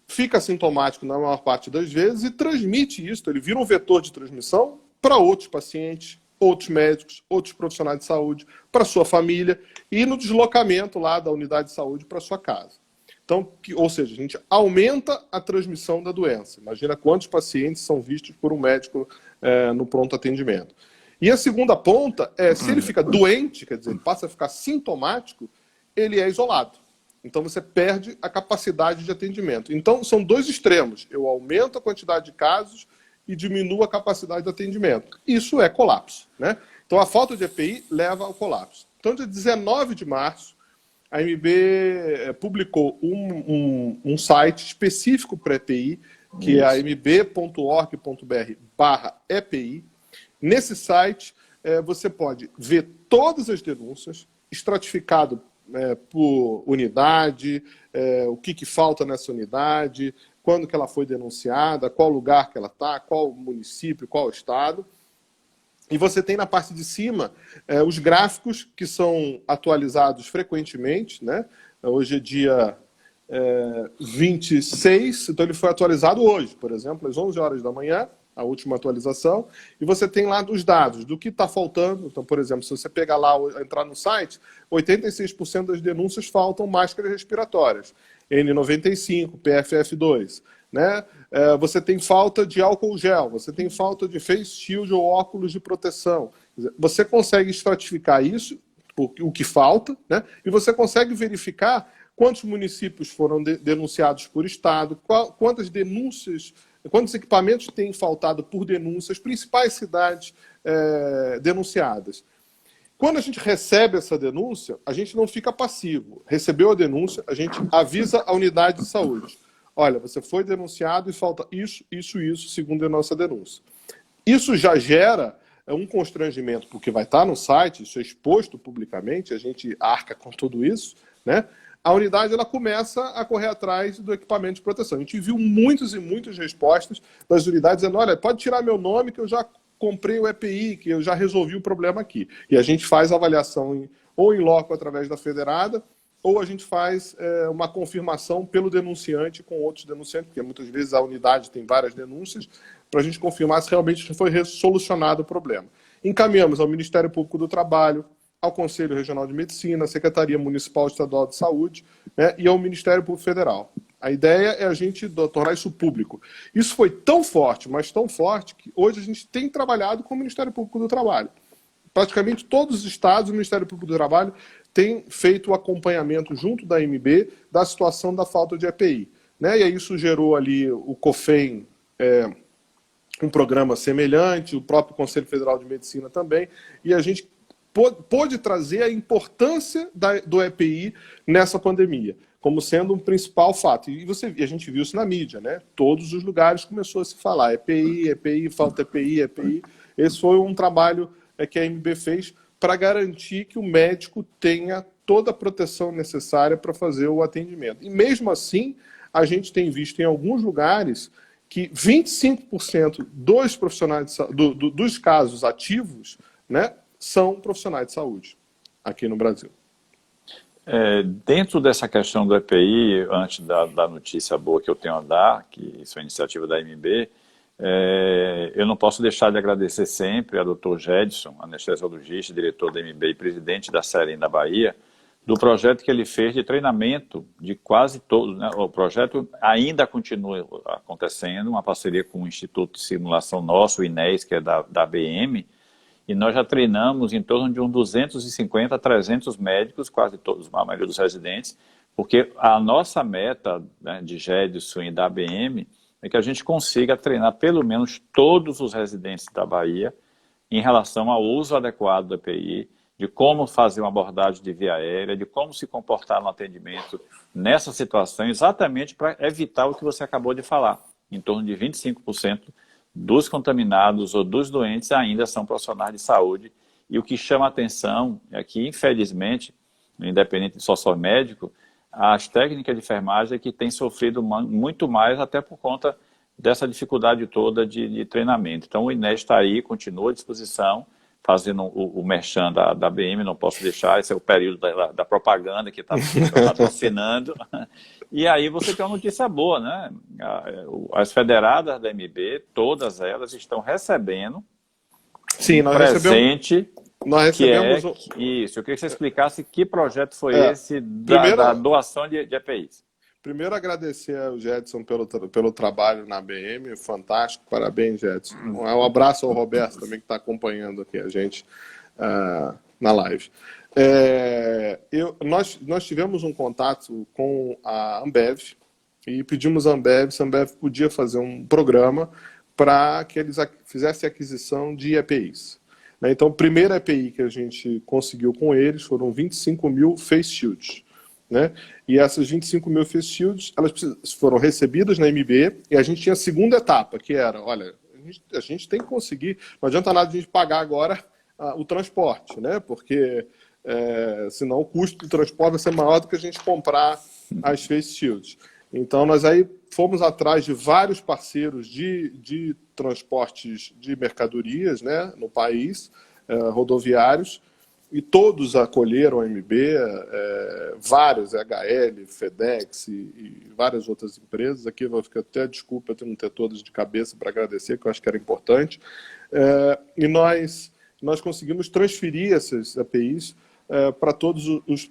Fica assintomático na maior parte das vezes e transmite isso, ele vira um vetor de transmissão para outros pacientes, outros médicos, outros profissionais de saúde, para sua família e no deslocamento lá da unidade de saúde para sua casa. Então, ou seja, a gente aumenta a transmissão da doença. Imagina quantos pacientes são vistos por um médico no pronto atendimento. E a segunda ponta é, se ele fica doente, quer dizer, ele passa a ficar sintomático, ele é isolado. Então você perde a capacidade de atendimento. Então são dois extremos. Eu aumento a quantidade de casos e diminuo a capacidade de atendimento. Isso é colapso, né? Então a falta de EPI leva ao colapso. Então, dia 19 de março, a AMB publicou um site específico para EPI, que é a amb.org.br/EPI. Nesse site, você pode ver todas as denúncias, estratificado por unidade, o que falta nessa unidade, quando que ela foi denunciada, qual lugar que ela está, qual município, qual estado. E você tem na parte de cima os gráficos que são atualizados frequentemente, né? Hoje é dia 26, então ele foi atualizado hoje, por exemplo, às 11 horas da manhã, a última atualização, e você tem lá dos dados, do que está faltando. Então, por exemplo, se você pegar lá, entrar no site, 86% das denúncias faltam máscaras respiratórias, N95, PFF2, né? Você tem falta de álcool gel, você tem falta de face shield ou óculos de proteção. Você consegue estratificar isso, o que falta, né? E você consegue verificar quantos municípios foram denunciados por estado, quantas denúncias, quantos equipamentos têm faltado por denúncias, principais cidades denunciadas. Quando a gente recebe essa denúncia, a gente não fica passivo. Recebeu a denúncia, a gente avisa a unidade de saúde. Olha, você foi denunciado e falta isso, segundo a nossa denúncia. Isso já gera um constrangimento, porque vai estar no site, isso é exposto publicamente, a gente arca com tudo isso, né? A unidade ela começa a correr atrás do equipamento de proteção. A gente viu muitas e muitas respostas das unidades dizendo, olha, pode tirar meu nome que eu já comprei o EPI, que eu já resolvi o problema aqui. E a gente faz a avaliação ou em loco através da federada, ou a gente faz uma confirmação pelo denunciante com outros denunciantes, porque muitas vezes a unidade tem várias denúncias, para a gente confirmar se realmente foi solucionado o problema. Encaminhamos ao Ministério Público do Trabalho, ao Conselho Regional de Medicina, à Secretaria Municipal Estadual de Saúde, né, e ao Ministério Público Federal. A ideia é a gente tornar isso público. Isso foi tão forte, mas tão forte, que hoje a gente tem trabalhado com o Ministério Público do Trabalho. Praticamente todos os estados, o Ministério Público do Trabalho tem feito o acompanhamento junto da AMB da situação da falta de EPI, né? E aí isso gerou ali o COFEM, um programa semelhante, o próprio Conselho Federal de Medicina também, e a gente pôde trazer a importância do EPI nessa pandemia, como sendo um principal fato. E a gente viu isso na mídia, né? Todos os lugares começou a se falar EPI, EPI, falta EPI, EPI. Esse foi um trabalho que a AMB fez para garantir que o médico tenha toda a proteção necessária para fazer o atendimento. E mesmo assim, a gente tem visto em alguns lugares que 25% dos profissionais dos casos ativos, né, são profissionais de saúde aqui no Brasil. Dentro dessa questão do EPI, antes da notícia boa que eu tenho a dar, que isso é iniciativa da AMB, eu não posso deixar de agradecer sempre ao Dr. Gedson, anestesiologista, diretor da AMB e presidente da SEREN da Bahia, do projeto que ele fez de treinamento de quase todos, né? O projeto ainda continua acontecendo, uma parceria com o Instituto de Simulação nosso, o INES, que é da ABM, e nós já treinamos em torno de uns 250 a 300 médicos, quase todos, a maioria dos residentes, porque a nossa meta, né, de Gedson e da ABM é que a gente consiga treinar pelo menos todos os residentes da Bahia em relação ao uso adequado da EPI, de como fazer uma abordagem de via aérea, de como se comportar no atendimento nessa situação, exatamente para evitar o que você acabou de falar. Em torno de 25% dos contaminados ou dos doentes ainda são profissionais de saúde. E o que chama a atenção é que, infelizmente, independente de só médico, as técnicas de enfermagem é que têm sofrido muito mais, até por conta dessa dificuldade toda de treinamento. Então, o INES está aí, continua à disposição, fazendo o merchan da BM, não posso deixar, esse é o período da propaganda que está patrocinando. E aí você tem uma notícia boa, né? As federadas da MB, todas elas estão recebendo Sim, um presente nós recebemos isso. Eu queria que você explicasse que projeto foi esse da doação de EPIs. Primeiro, agradecer ao Gedson pelo trabalho na ABM, fantástico, parabéns, Gedson. Um abraço ao Roberto também, que está acompanhando aqui a gente na live. Nós tivemos um contato com a Ambev e pedimos à Ambev se a Ambev podia fazer um programa para que eles fizessem aquisição de EPIs. Então, a primeira EPI que a gente conseguiu com eles foram 25 mil face shields. Né? E essas 25 mil face shields, elas foram recebidas na MB, e a gente tinha a segunda etapa, que era, olha, a gente tem que conseguir, não adianta nada a gente pagar agora o transporte, né? Porque senão o custo do transporte vai ser maior do que a gente comprar as face shields. Então, nós aí fomos atrás de vários parceiros de transportes de mercadorias, né, no país, rodoviários, e todos acolheram a MB, vários, HL, FedEx e várias outras empresas. Aqui eu vou ficar até desculpa de não ter todas de cabeça para agradecer, que eu acho que era importante. E nós conseguimos transferir essas APIs para todos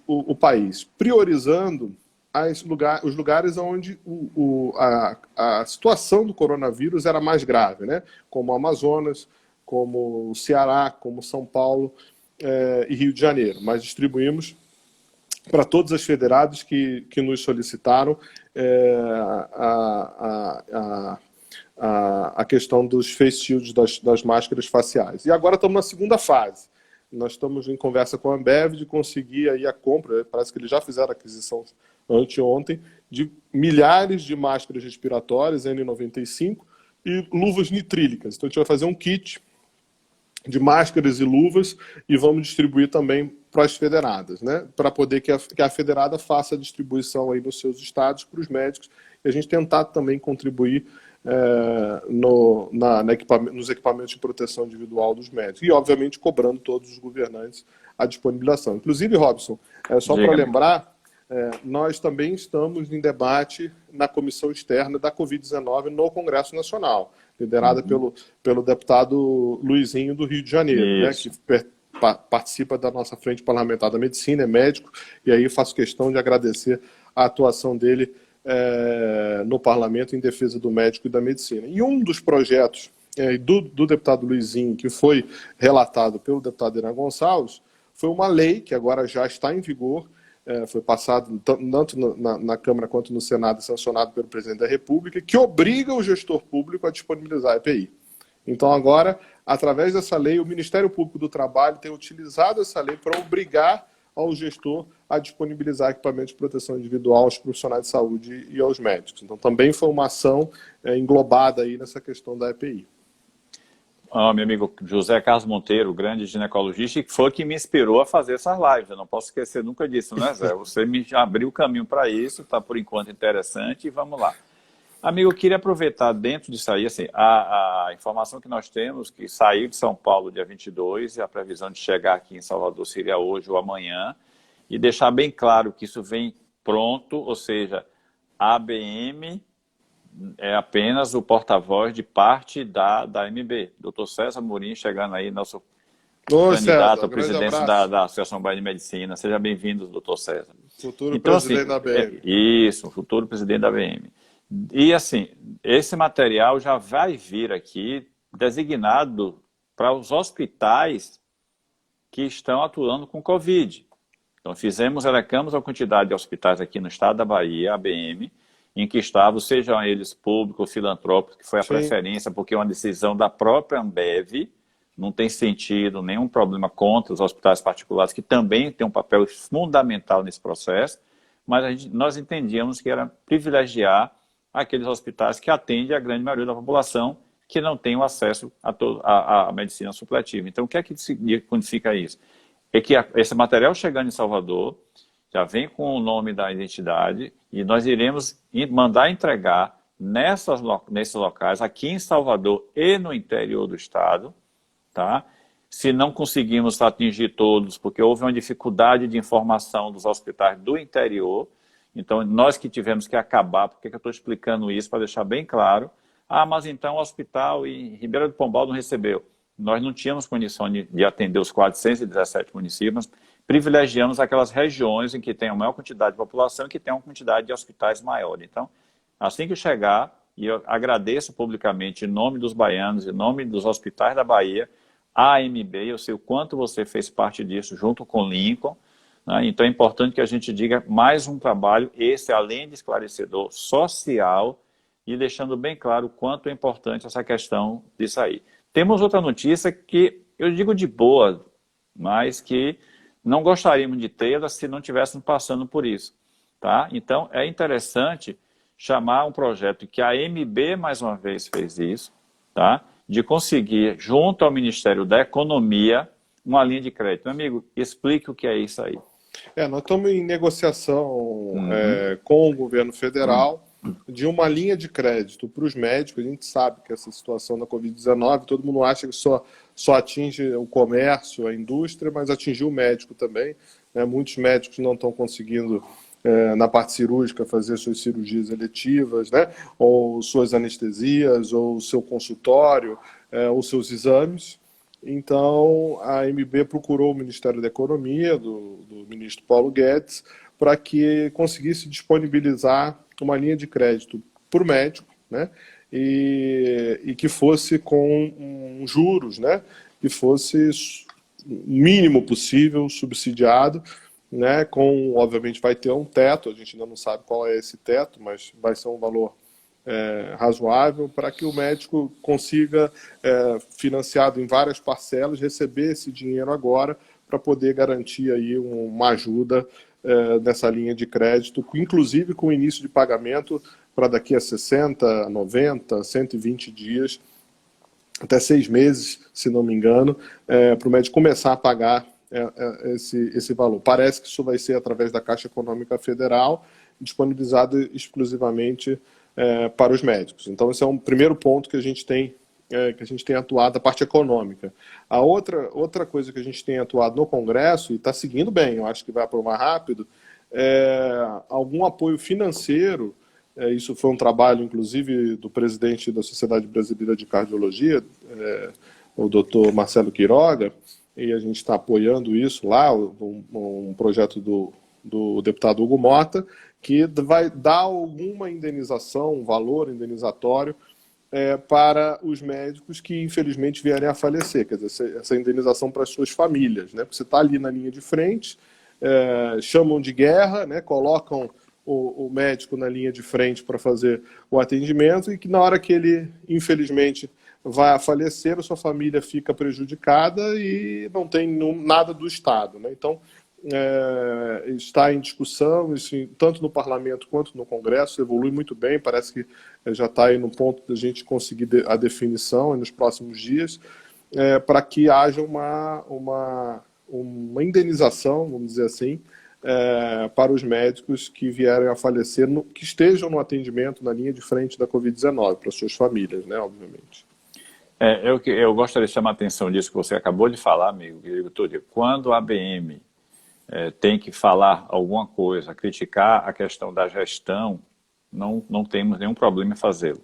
o país, priorizando os lugares onde a situação do coronavírus era mais grave, né? Como o Amazonas, como o Ceará, como São Paulo, e Rio de Janeiro, mas distribuímos para todas as federadas que nos solicitaram a questão dos face shields, das máscaras faciais. E agora estamos na segunda fase. Nós estamos em conversa com a Ambev de conseguir aí a compra, parece que eles já fizeram a aquisição anteontem, de milhares de máscaras respiratórias N95 e luvas nitrílicas. Então a gente vai fazer um kit de máscaras e luvas e vamos distribuir também para as federadas, né? Para poder que a federada faça a distribuição aí nos seus estados para os médicos e a gente tentar também contribuir nos equipamentos de proteção individual dos médicos e, obviamente, cobrando todos os governantes a disponibilização. Inclusive, Robson, só para lembrar, nós também estamos em debate na comissão externa da Covid-19 no Congresso Nacional, liderada pelo deputado Luizinho do Rio de Janeiro, né, que participa da nossa frente parlamentar da medicina, é médico, e aí faço questão de agradecer a atuação dele no parlamento em defesa do médico e da medicina. E um dos projetos do deputado Luizinho, que foi relatado pelo deputado Irã Gonçalves, foi uma lei que agora já está em vigor, foi passado tanto na Câmara quanto no Senado e sancionado pelo presidente da República, que obriga o gestor público a disponibilizar a EPI. Então agora, através dessa lei, o Ministério Público do Trabalho tem utilizado essa lei para obrigar ao gestor a disponibilizar equipamentos de proteção individual aos profissionais de saúde e aos médicos. Então também foi uma ação englobada aí nessa questão da EPI. Meu amigo José Carlos Monteiro, grande ginecologista, que foi que me inspirou a fazer essas lives. Eu não posso esquecer nunca disso, né, Zé? Você me abriu o caminho para isso, está por enquanto interessante, e vamos lá. Amigo, eu queria aproveitar dentro disso aí, assim, a informação que nós temos, que saiu de São Paulo dia 22, e a previsão de chegar aqui em Salvador seria hoje ou amanhã, e deixar bem claro que isso vem pronto, ou seja, a ABM é apenas o porta-voz de parte da MB. Dr. César Morim chegando aí, nosso Oi, candidato César, a grande presidência abraço. da Associação Baiana de Medicina. Seja bem-vindo, doutor César. Futuro Então, assim, presidente da ABM. isso, o futuro presidente da ABM. E, assim, esse material já vai vir aqui designado para os hospitais que estão atuando com Covid. Então, elencamos a quantidade de hospitais aqui no estado da Bahia, ABM, em que estavam, sejam eles públicos ou filantrópicos, que foi a Sim, preferência, porque é uma decisão da própria Ambev, não tem sentido, nenhum problema contra os hospitais particulares, que também têm um papel fundamental nesse processo, mas nós entendíamos que era privilegiar aqueles hospitais que atendem a grande maioria da população que não tem o acesso à medicina supletiva. Então, o que é que significa isso? É que esse material chegando em Salvador já vem com o nome da identidade e nós iremos mandar entregar nesses locais, aqui em Salvador e no interior do estado, tá? Se não conseguimos atingir todos, porque houve uma dificuldade de informação dos hospitais do interior, então nós que tivemos que acabar, porque eu estou explicando isso para deixar bem claro, mas então o hospital em Ribeira do Pombal não recebeu. Nós não tínhamos condição de atender os 417 municípios, privilegiamos aquelas regiões em que tem a maior quantidade de população e que tem uma quantidade de hospitais maior. Então, assim que chegar, e eu agradeço publicamente em nome dos baianos, em nome dos hospitais da Bahia, a AMB, eu sei o quanto você fez parte disso junto com o Lincoln, né? Então é importante que a gente diga mais um trabalho, esse além de esclarecedor, social, e deixando bem claro o quanto é importante essa questão disso aí. Temos outra notícia que eu digo de boa, mas que não gostaríamos de tê-la se não estivéssemos passando por isso. Tá? Então, é interessante chamar um projeto que a MB, mais uma vez, fez isso, tá? De conseguir, junto ao Ministério da Economia, uma linha de crédito. Meu amigo, explique o que é isso aí. nós estamos em negociação com o governo federal de uma linha de crédito para os médicos. A gente sabe que essa situação da Covid-19, todo mundo acha que só atinge o comércio, a indústria, mas atingiu o médico também, né? Muitos médicos não estão conseguindo, na parte cirúrgica, fazer suas cirurgias eletivas, né? Ou suas anestesias, ou o seu consultório, ou seus exames. Então, a MB procurou o Ministério da Economia, do ministro Paulo Guedes, para que conseguisse disponibilizar uma linha de crédito para o médico, né? E que fosse com juros, né? Que fosse o mínimo possível subsidiado, né? Obviamente vai ter um teto, a gente ainda não sabe qual é esse teto, mas vai ser um valor razoável para que o médico consiga, financiado em várias parcelas, receber esse dinheiro agora para poder garantir aí uma ajuda nessa linha de crédito, inclusive com o início de pagamento para daqui a 60, 90, 120 dias, até 6 meses, se não me engano, para o médico começar a pagar esse valor. Parece que isso vai ser através da Caixa Econômica Federal, disponibilizado exclusivamente para os médicos. Então, esse é um primeiro ponto que a gente tem atuado, a parte econômica. A outra coisa que a gente tem atuado no Congresso, e está seguindo bem, eu acho que vai aprovar rápido, algum apoio financeiro. Isso foi um trabalho, inclusive, do presidente da Sociedade Brasileira de Cardiologia, o doutor Marcelo Quiroga, e a gente está apoiando isso lá, um projeto do deputado Hugo Mota, que vai dar alguma indenização, um valor indenizatório para os médicos que, infelizmente, vierem a falecer. Quer dizer, essa indenização para as suas famílias, né? Porque você está ali na linha de frente, chamam de guerra, né? Colocam o médico na linha de frente para fazer o atendimento e que na hora que ele, infelizmente, vai a falecer, a sua família fica prejudicada e não tem nada do Estado, né? Então, está em discussão, isso, tanto no Parlamento quanto no Congresso, evolui muito bem, parece que já está aí no ponto da gente conseguir a definição nos próximos dias, para que haja uma indenização, vamos dizer assim, para os médicos que vierem a falecer, que estejam no atendimento na linha de frente da Covid-19, para suas famílias, né, obviamente. Eu gostaria de chamar a atenção disso que você acabou de falar, amigo, quando a ABM tem que falar alguma coisa, criticar a questão da gestão, não temos nenhum problema em fazê-lo.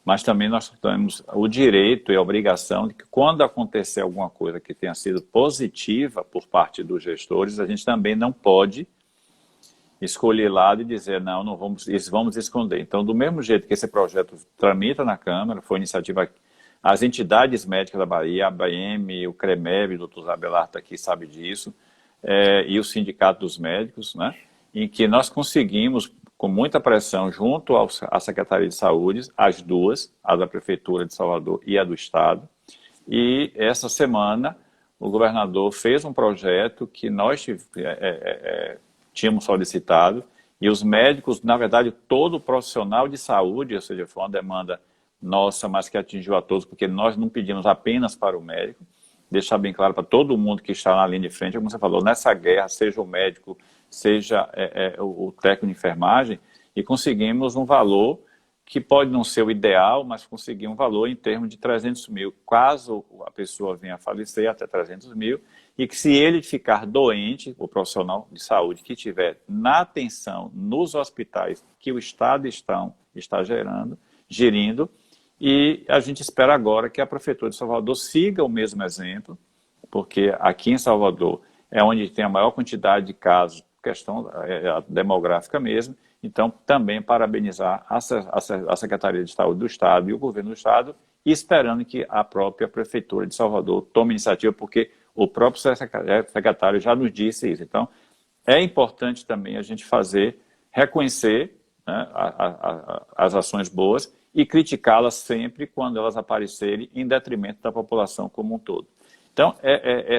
mas também nós temos o direito e a obrigação de que quando acontecer alguma coisa que tenha sido positiva por parte dos gestores, a gente também não pode escolher lado e dizer, não, não vamos, vamos esconder. Então, do mesmo jeito que esse projeto tramita na Câmara, foi iniciativa, as entidades médicas da Bahia, a ABM, o CREMEB, o doutor Abelardo aqui sabe disso, e o Sindicato dos Médicos, né, em que nós conseguimos, com muita pressão, junto à Secretaria de Saúde, as duas, a da Prefeitura de Salvador e a do Estado, e essa semana o governador fez um projeto que nós tínhamos solicitado, e os médicos, na verdade, todo profissional de saúde, ou seja, foi uma demanda nossa, mas que atingiu a todos, porque nós não pedimos apenas para o médico, deixar bem claro para todo mundo que está na linha de frente, como você falou, nessa guerra, seja o médico, seja o técnico de enfermagem, e conseguimos um valor que pode não ser o ideal, mas conseguir um valor em termos de 300 mil, caso a pessoa venha a falecer, até 300 mil, e que se ele ficar doente, o profissional de saúde que estiver na atenção nos hospitais que o Estado está gerindo, e a gente espera agora que a Prefeitura de Salvador siga o mesmo exemplo, porque aqui em Salvador é onde tem a maior quantidade de casos, questão demográfica mesmo, então também parabenizar a Secretaria de Saúde do Estado e o Governo do Estado, e esperando que a própria Prefeitura de Salvador tome iniciativa, porque o próprio secretário já nos disse isso. Então, é importante também a gente reconhecer, né, as ações boas e criticá-las sempre quando elas aparecerem em detrimento da população como um todo. Então,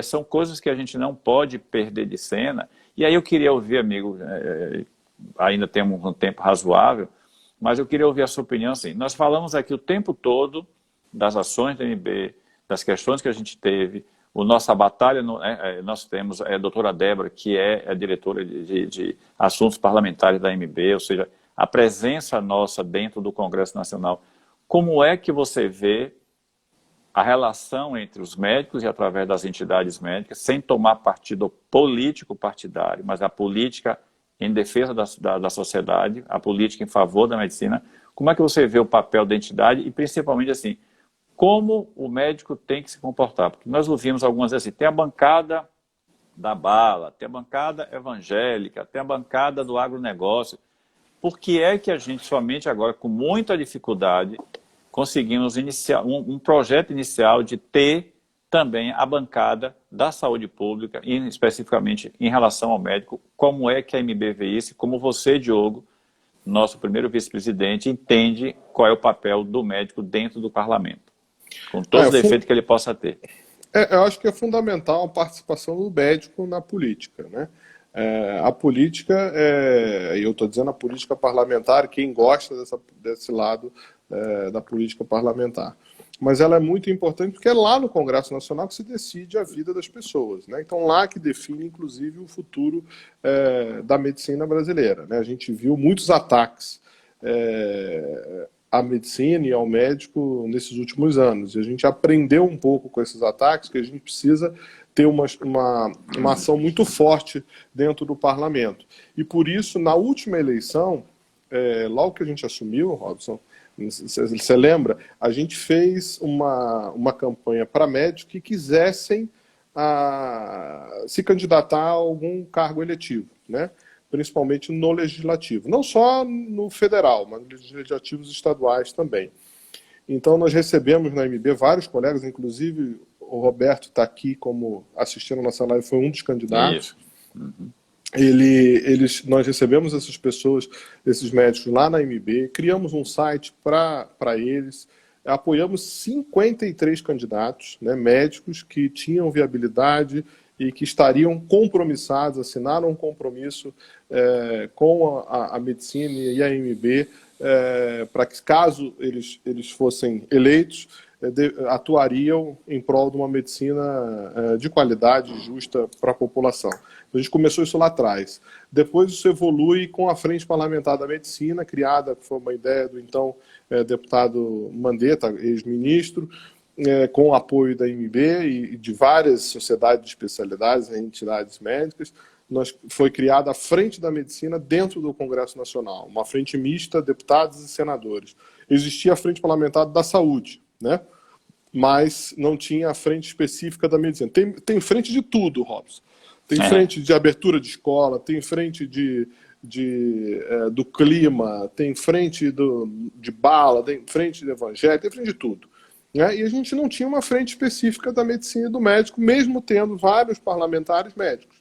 são coisas que a gente não pode perder de cena. E aí eu queria ouvir, amigo, ainda temos um tempo razoável, mas eu queria ouvir a sua opinião. Assim, nós falamos aqui o tempo todo das ações da MB, das questões que a gente teve, nossa batalha, nós temos a doutora Débora, que é a diretora de assuntos parlamentares da MB, ou seja, a presença nossa dentro do Congresso Nacional. Como é que você vê a relação entre os médicos e através das entidades médicas, sem tomar partido político partidário, mas a política em defesa da sociedade, a política em favor da medicina? Como é que você vê o papel da entidade e, principalmente, assim, como o médico tem que se comportar? Porque nós ouvimos algumas vezes assim, tem a bancada da bala, tem a bancada evangélica, tem a bancada do agronegócio. Por que é que a gente, somente agora, com muita dificuldade, conseguimos iniciar um projeto inicial de ter também a bancada da saúde pública, e especificamente em relação ao médico? Como é que a MB vê isso? Como você, Diogo, nosso primeiro vice-presidente, entende qual é o papel do médico dentro do parlamento, com todos os defeitos que ele possa ter? Eu acho que é fundamental a participação do médico na política, né? A política, e eu estou dizendo a política parlamentar, quem gosta desse lado da política parlamentar. Mas ela é muito importante porque é lá no Congresso Nacional que se decide a vida das pessoas, né? Então lá que define, inclusive, o futuro da medicina brasileira, né? A gente viu muitos ataques à medicina e ao médico nesses últimos anos. E a gente aprendeu um pouco com esses ataques que a gente precisa ter uma ação muito forte dentro do parlamento. E por isso, na última eleição, logo que a gente assumiu, Robson, você lembra, a gente fez uma campanha para médicos que quisessem se candidatar a algum cargo eletivo, né? Principalmente no legislativo. Não só no federal, mas nos legislativos estaduais também. Então, nós recebemos na MB vários colegas, inclusive o Roberto está aqui como assistindo a nossa live, foi um dos candidatos. Uhum. Nós recebemos essas pessoas, esses médicos lá na MB, criamos um site para eles, apoiamos 53 candidatos, né, médicos que tinham viabilidade e que estariam compromissados, assinaram um compromisso com a medicina e a MB, para que, caso eles fossem eleitos, atuariam em prol de uma medicina de qualidade justa para a população. A gente começou isso lá atrás. Depois isso evolui com a Frente Parlamentar da Medicina, criada, que foi uma ideia do então deputado Mandetta, ex-ministro, com o apoio da MB e de várias sociedades de especialidades e entidades médicas. Foi criada a Frente da Medicina dentro do Congresso Nacional, uma frente mista, deputados e senadores. existia a frente parlamentar da saúde, né? Mas não tinha a frente específica da medicina. Tem frente de tudo, Robson. Tem frente de abertura de escola, tem frente do clima, tem frente de bala, tem frente de evangelho, tem frente de tudo. Né? E a gente não tinha uma frente específica da medicina e do médico, mesmo tendo vários parlamentares médicos.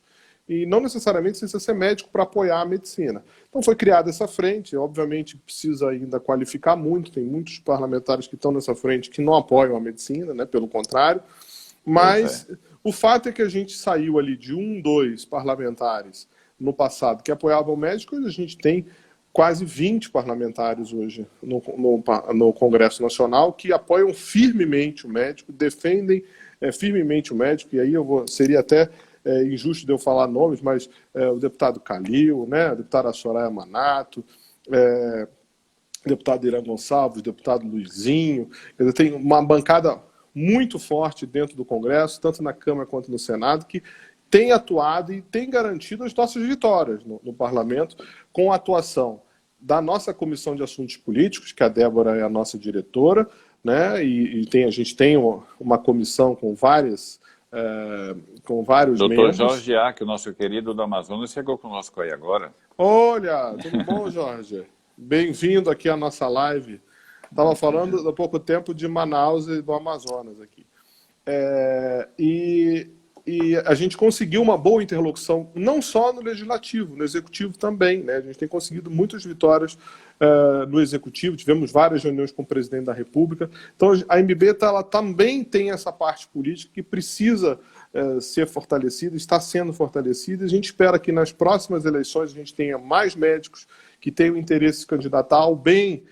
E não necessariamente precisa ser médico para apoiar a medicina. Então foi criada essa frente, obviamente precisa ainda qualificar muito, tem muitos parlamentares que estão nessa frente que não apoiam a medicina, né? Pelo contrário, mas o fato é que a gente saiu ali de 2 parlamentares no passado que apoiavam o médico, e a gente tem quase 20 parlamentares hoje no Congresso Nacional que apoiam firmemente o médico, defendem firmemente o médico, e aí seria até injusto de eu falar nomes, mas o deputado Calil, né, a deputada Soraya Manato, deputado Irã Gonçalves, deputado Luizinho, tem uma bancada muito forte dentro do Congresso, tanto na Câmara quanto no Senado, que tem atuado e tem garantido as nossas vitórias no Parlamento, com a atuação da nossa Comissão de Assuntos Políticos, que a Débora é a nossa diretora, né, a gente tem uma comissão com vários membros. Jorge Arque, o nosso querido do Amazonas, chegou conosco aí agora. Olha, tudo bom, Jorge? Bem-vindo aqui à nossa live. Estava falando há pouco tempo de Manaus e do Amazonas aqui. E a gente conseguiu uma boa interlocução, não só no Legislativo, no Executivo também, né? A gente tem conseguido muitas vitórias no Executivo, tivemos várias reuniões com o Presidente da República. Então, a AMB ela também tem essa parte política que precisa ser fortalecida, está sendo fortalecida, e a gente espera que nas próximas eleições a gente tenha mais médicos que tenham interesse em se candidatar ao bem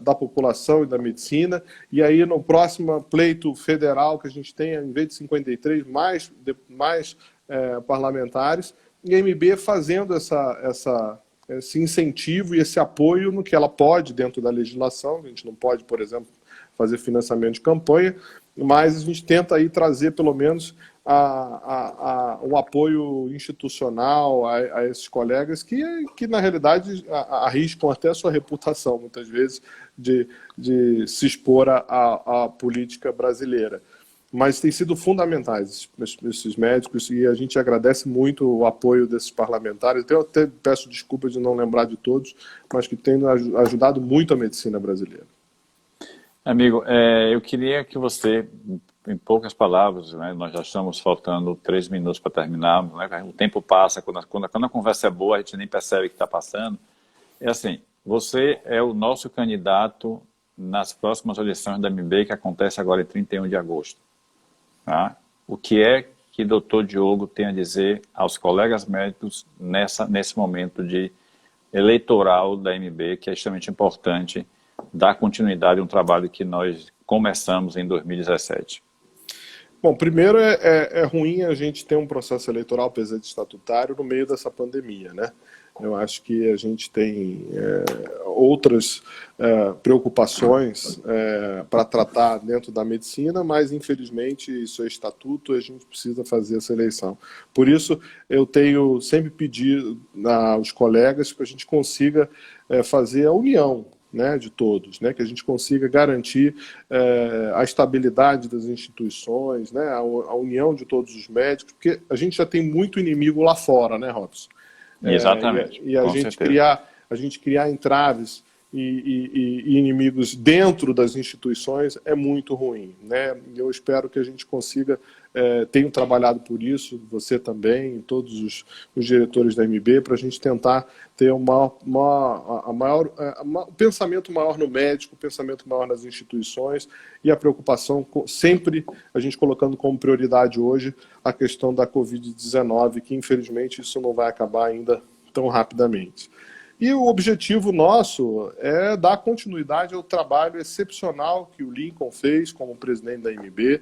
da população e da medicina, e aí no próximo pleito federal que a gente tenha, em vez de 53, mais parlamentares, e a AMB fazendo esse incentivo e esse apoio no que ela pode dentro da legislação. A gente não pode, por exemplo, fazer financiamento de campanha, mas a gente tenta aí trazer pelo menos um apoio institucional a esses colegas que na realidade arriscam até a sua reputação, muitas vezes, de se expor à política brasileira. Mas tem sido fundamentais esses médicos, e a gente agradece muito o apoio desses parlamentares. Eu até peço desculpas de não lembrar de todos, mas que têm ajudado muito a medicina brasileira. Amigo, eu queria que você, em poucas palavras, né, nós já estamos faltando 3 minutos para terminarmos, né, o tempo passa, quando a conversa é boa, a gente nem percebe que está passando. É assim, você é o nosso candidato nas próximas eleições da AMB, que acontece agora em 31 de agosto. Tá? O que é que o doutor Diogo tem a dizer aos colegas médicos nesse momento de eleitoral da AMB, que é extremamente importante dar continuidade a um trabalho que nós começamos em 2017? Bom, primeiro é ruim a gente ter um processo eleitoral, apesar de estatutário, no meio dessa pandemia, né? Eu acho que a gente tem outras preocupações para tratar dentro da medicina, mas infelizmente isso é estatuto e a gente precisa fazer essa eleição. Por isso eu tenho sempre pedido aos colegas que a gente consiga fazer a união, né, de todos, né, que a gente consiga garantir a estabilidade das instituições, né, a união de todos os médicos, porque a gente já tem muito inimigo lá fora, né, Robson? Exatamente. E a gente criar entraves e inimigos dentro das instituições é muito ruim, né? Eu espero que a gente consiga, tenho trabalhado por isso, você também, todos os diretores da AMB, para a gente tentar ter um pensamento maior no médico, um pensamento maior nas instituições, e a preocupação sempre a gente colocando como prioridade hoje a questão da Covid-19, que infelizmente isso não vai acabar ainda tão rapidamente. E o objetivo nosso é dar continuidade ao trabalho excepcional que o Lincoln fez como presidente da AMB,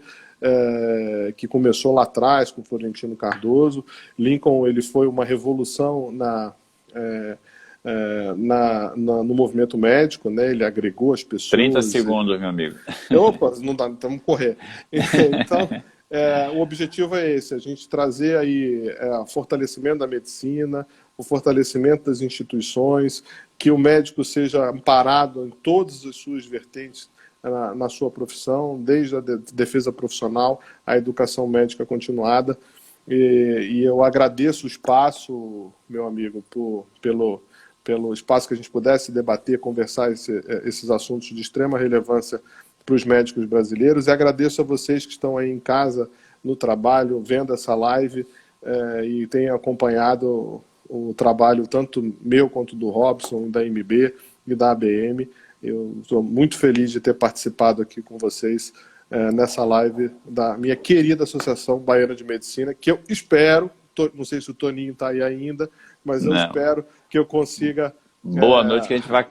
que começou lá atrás com Florentino Cardoso. Lincoln, ele foi uma revolução no movimento médico, né? Ele agregou as pessoas. 30 segundos, meu amigo. Opa, não dá, então vamos correr. Então, o objetivo é esse, a gente trazer aí fortalecimento da medicina, o fortalecimento das instituições, que o médico seja amparado em todas as suas vertentes na sua profissão, desde a defesa profissional à educação médica continuada. E eu agradeço o espaço, meu amigo, pelo espaço que a gente pudesse debater, conversar esses assuntos de extrema relevância para os médicos brasileiros. E agradeço a vocês que estão aí em casa, no trabalho, vendo essa live e têm acompanhado o trabalho tanto meu quanto do Robson, da MB e da ABM. Eu estou muito feliz de ter participado aqui com vocês nessa live da minha querida Associação Baiana de Medicina, que eu espero, não sei se o Toninho está aí ainda, mas eu espero que eu consiga... Boa noite, que a gente vai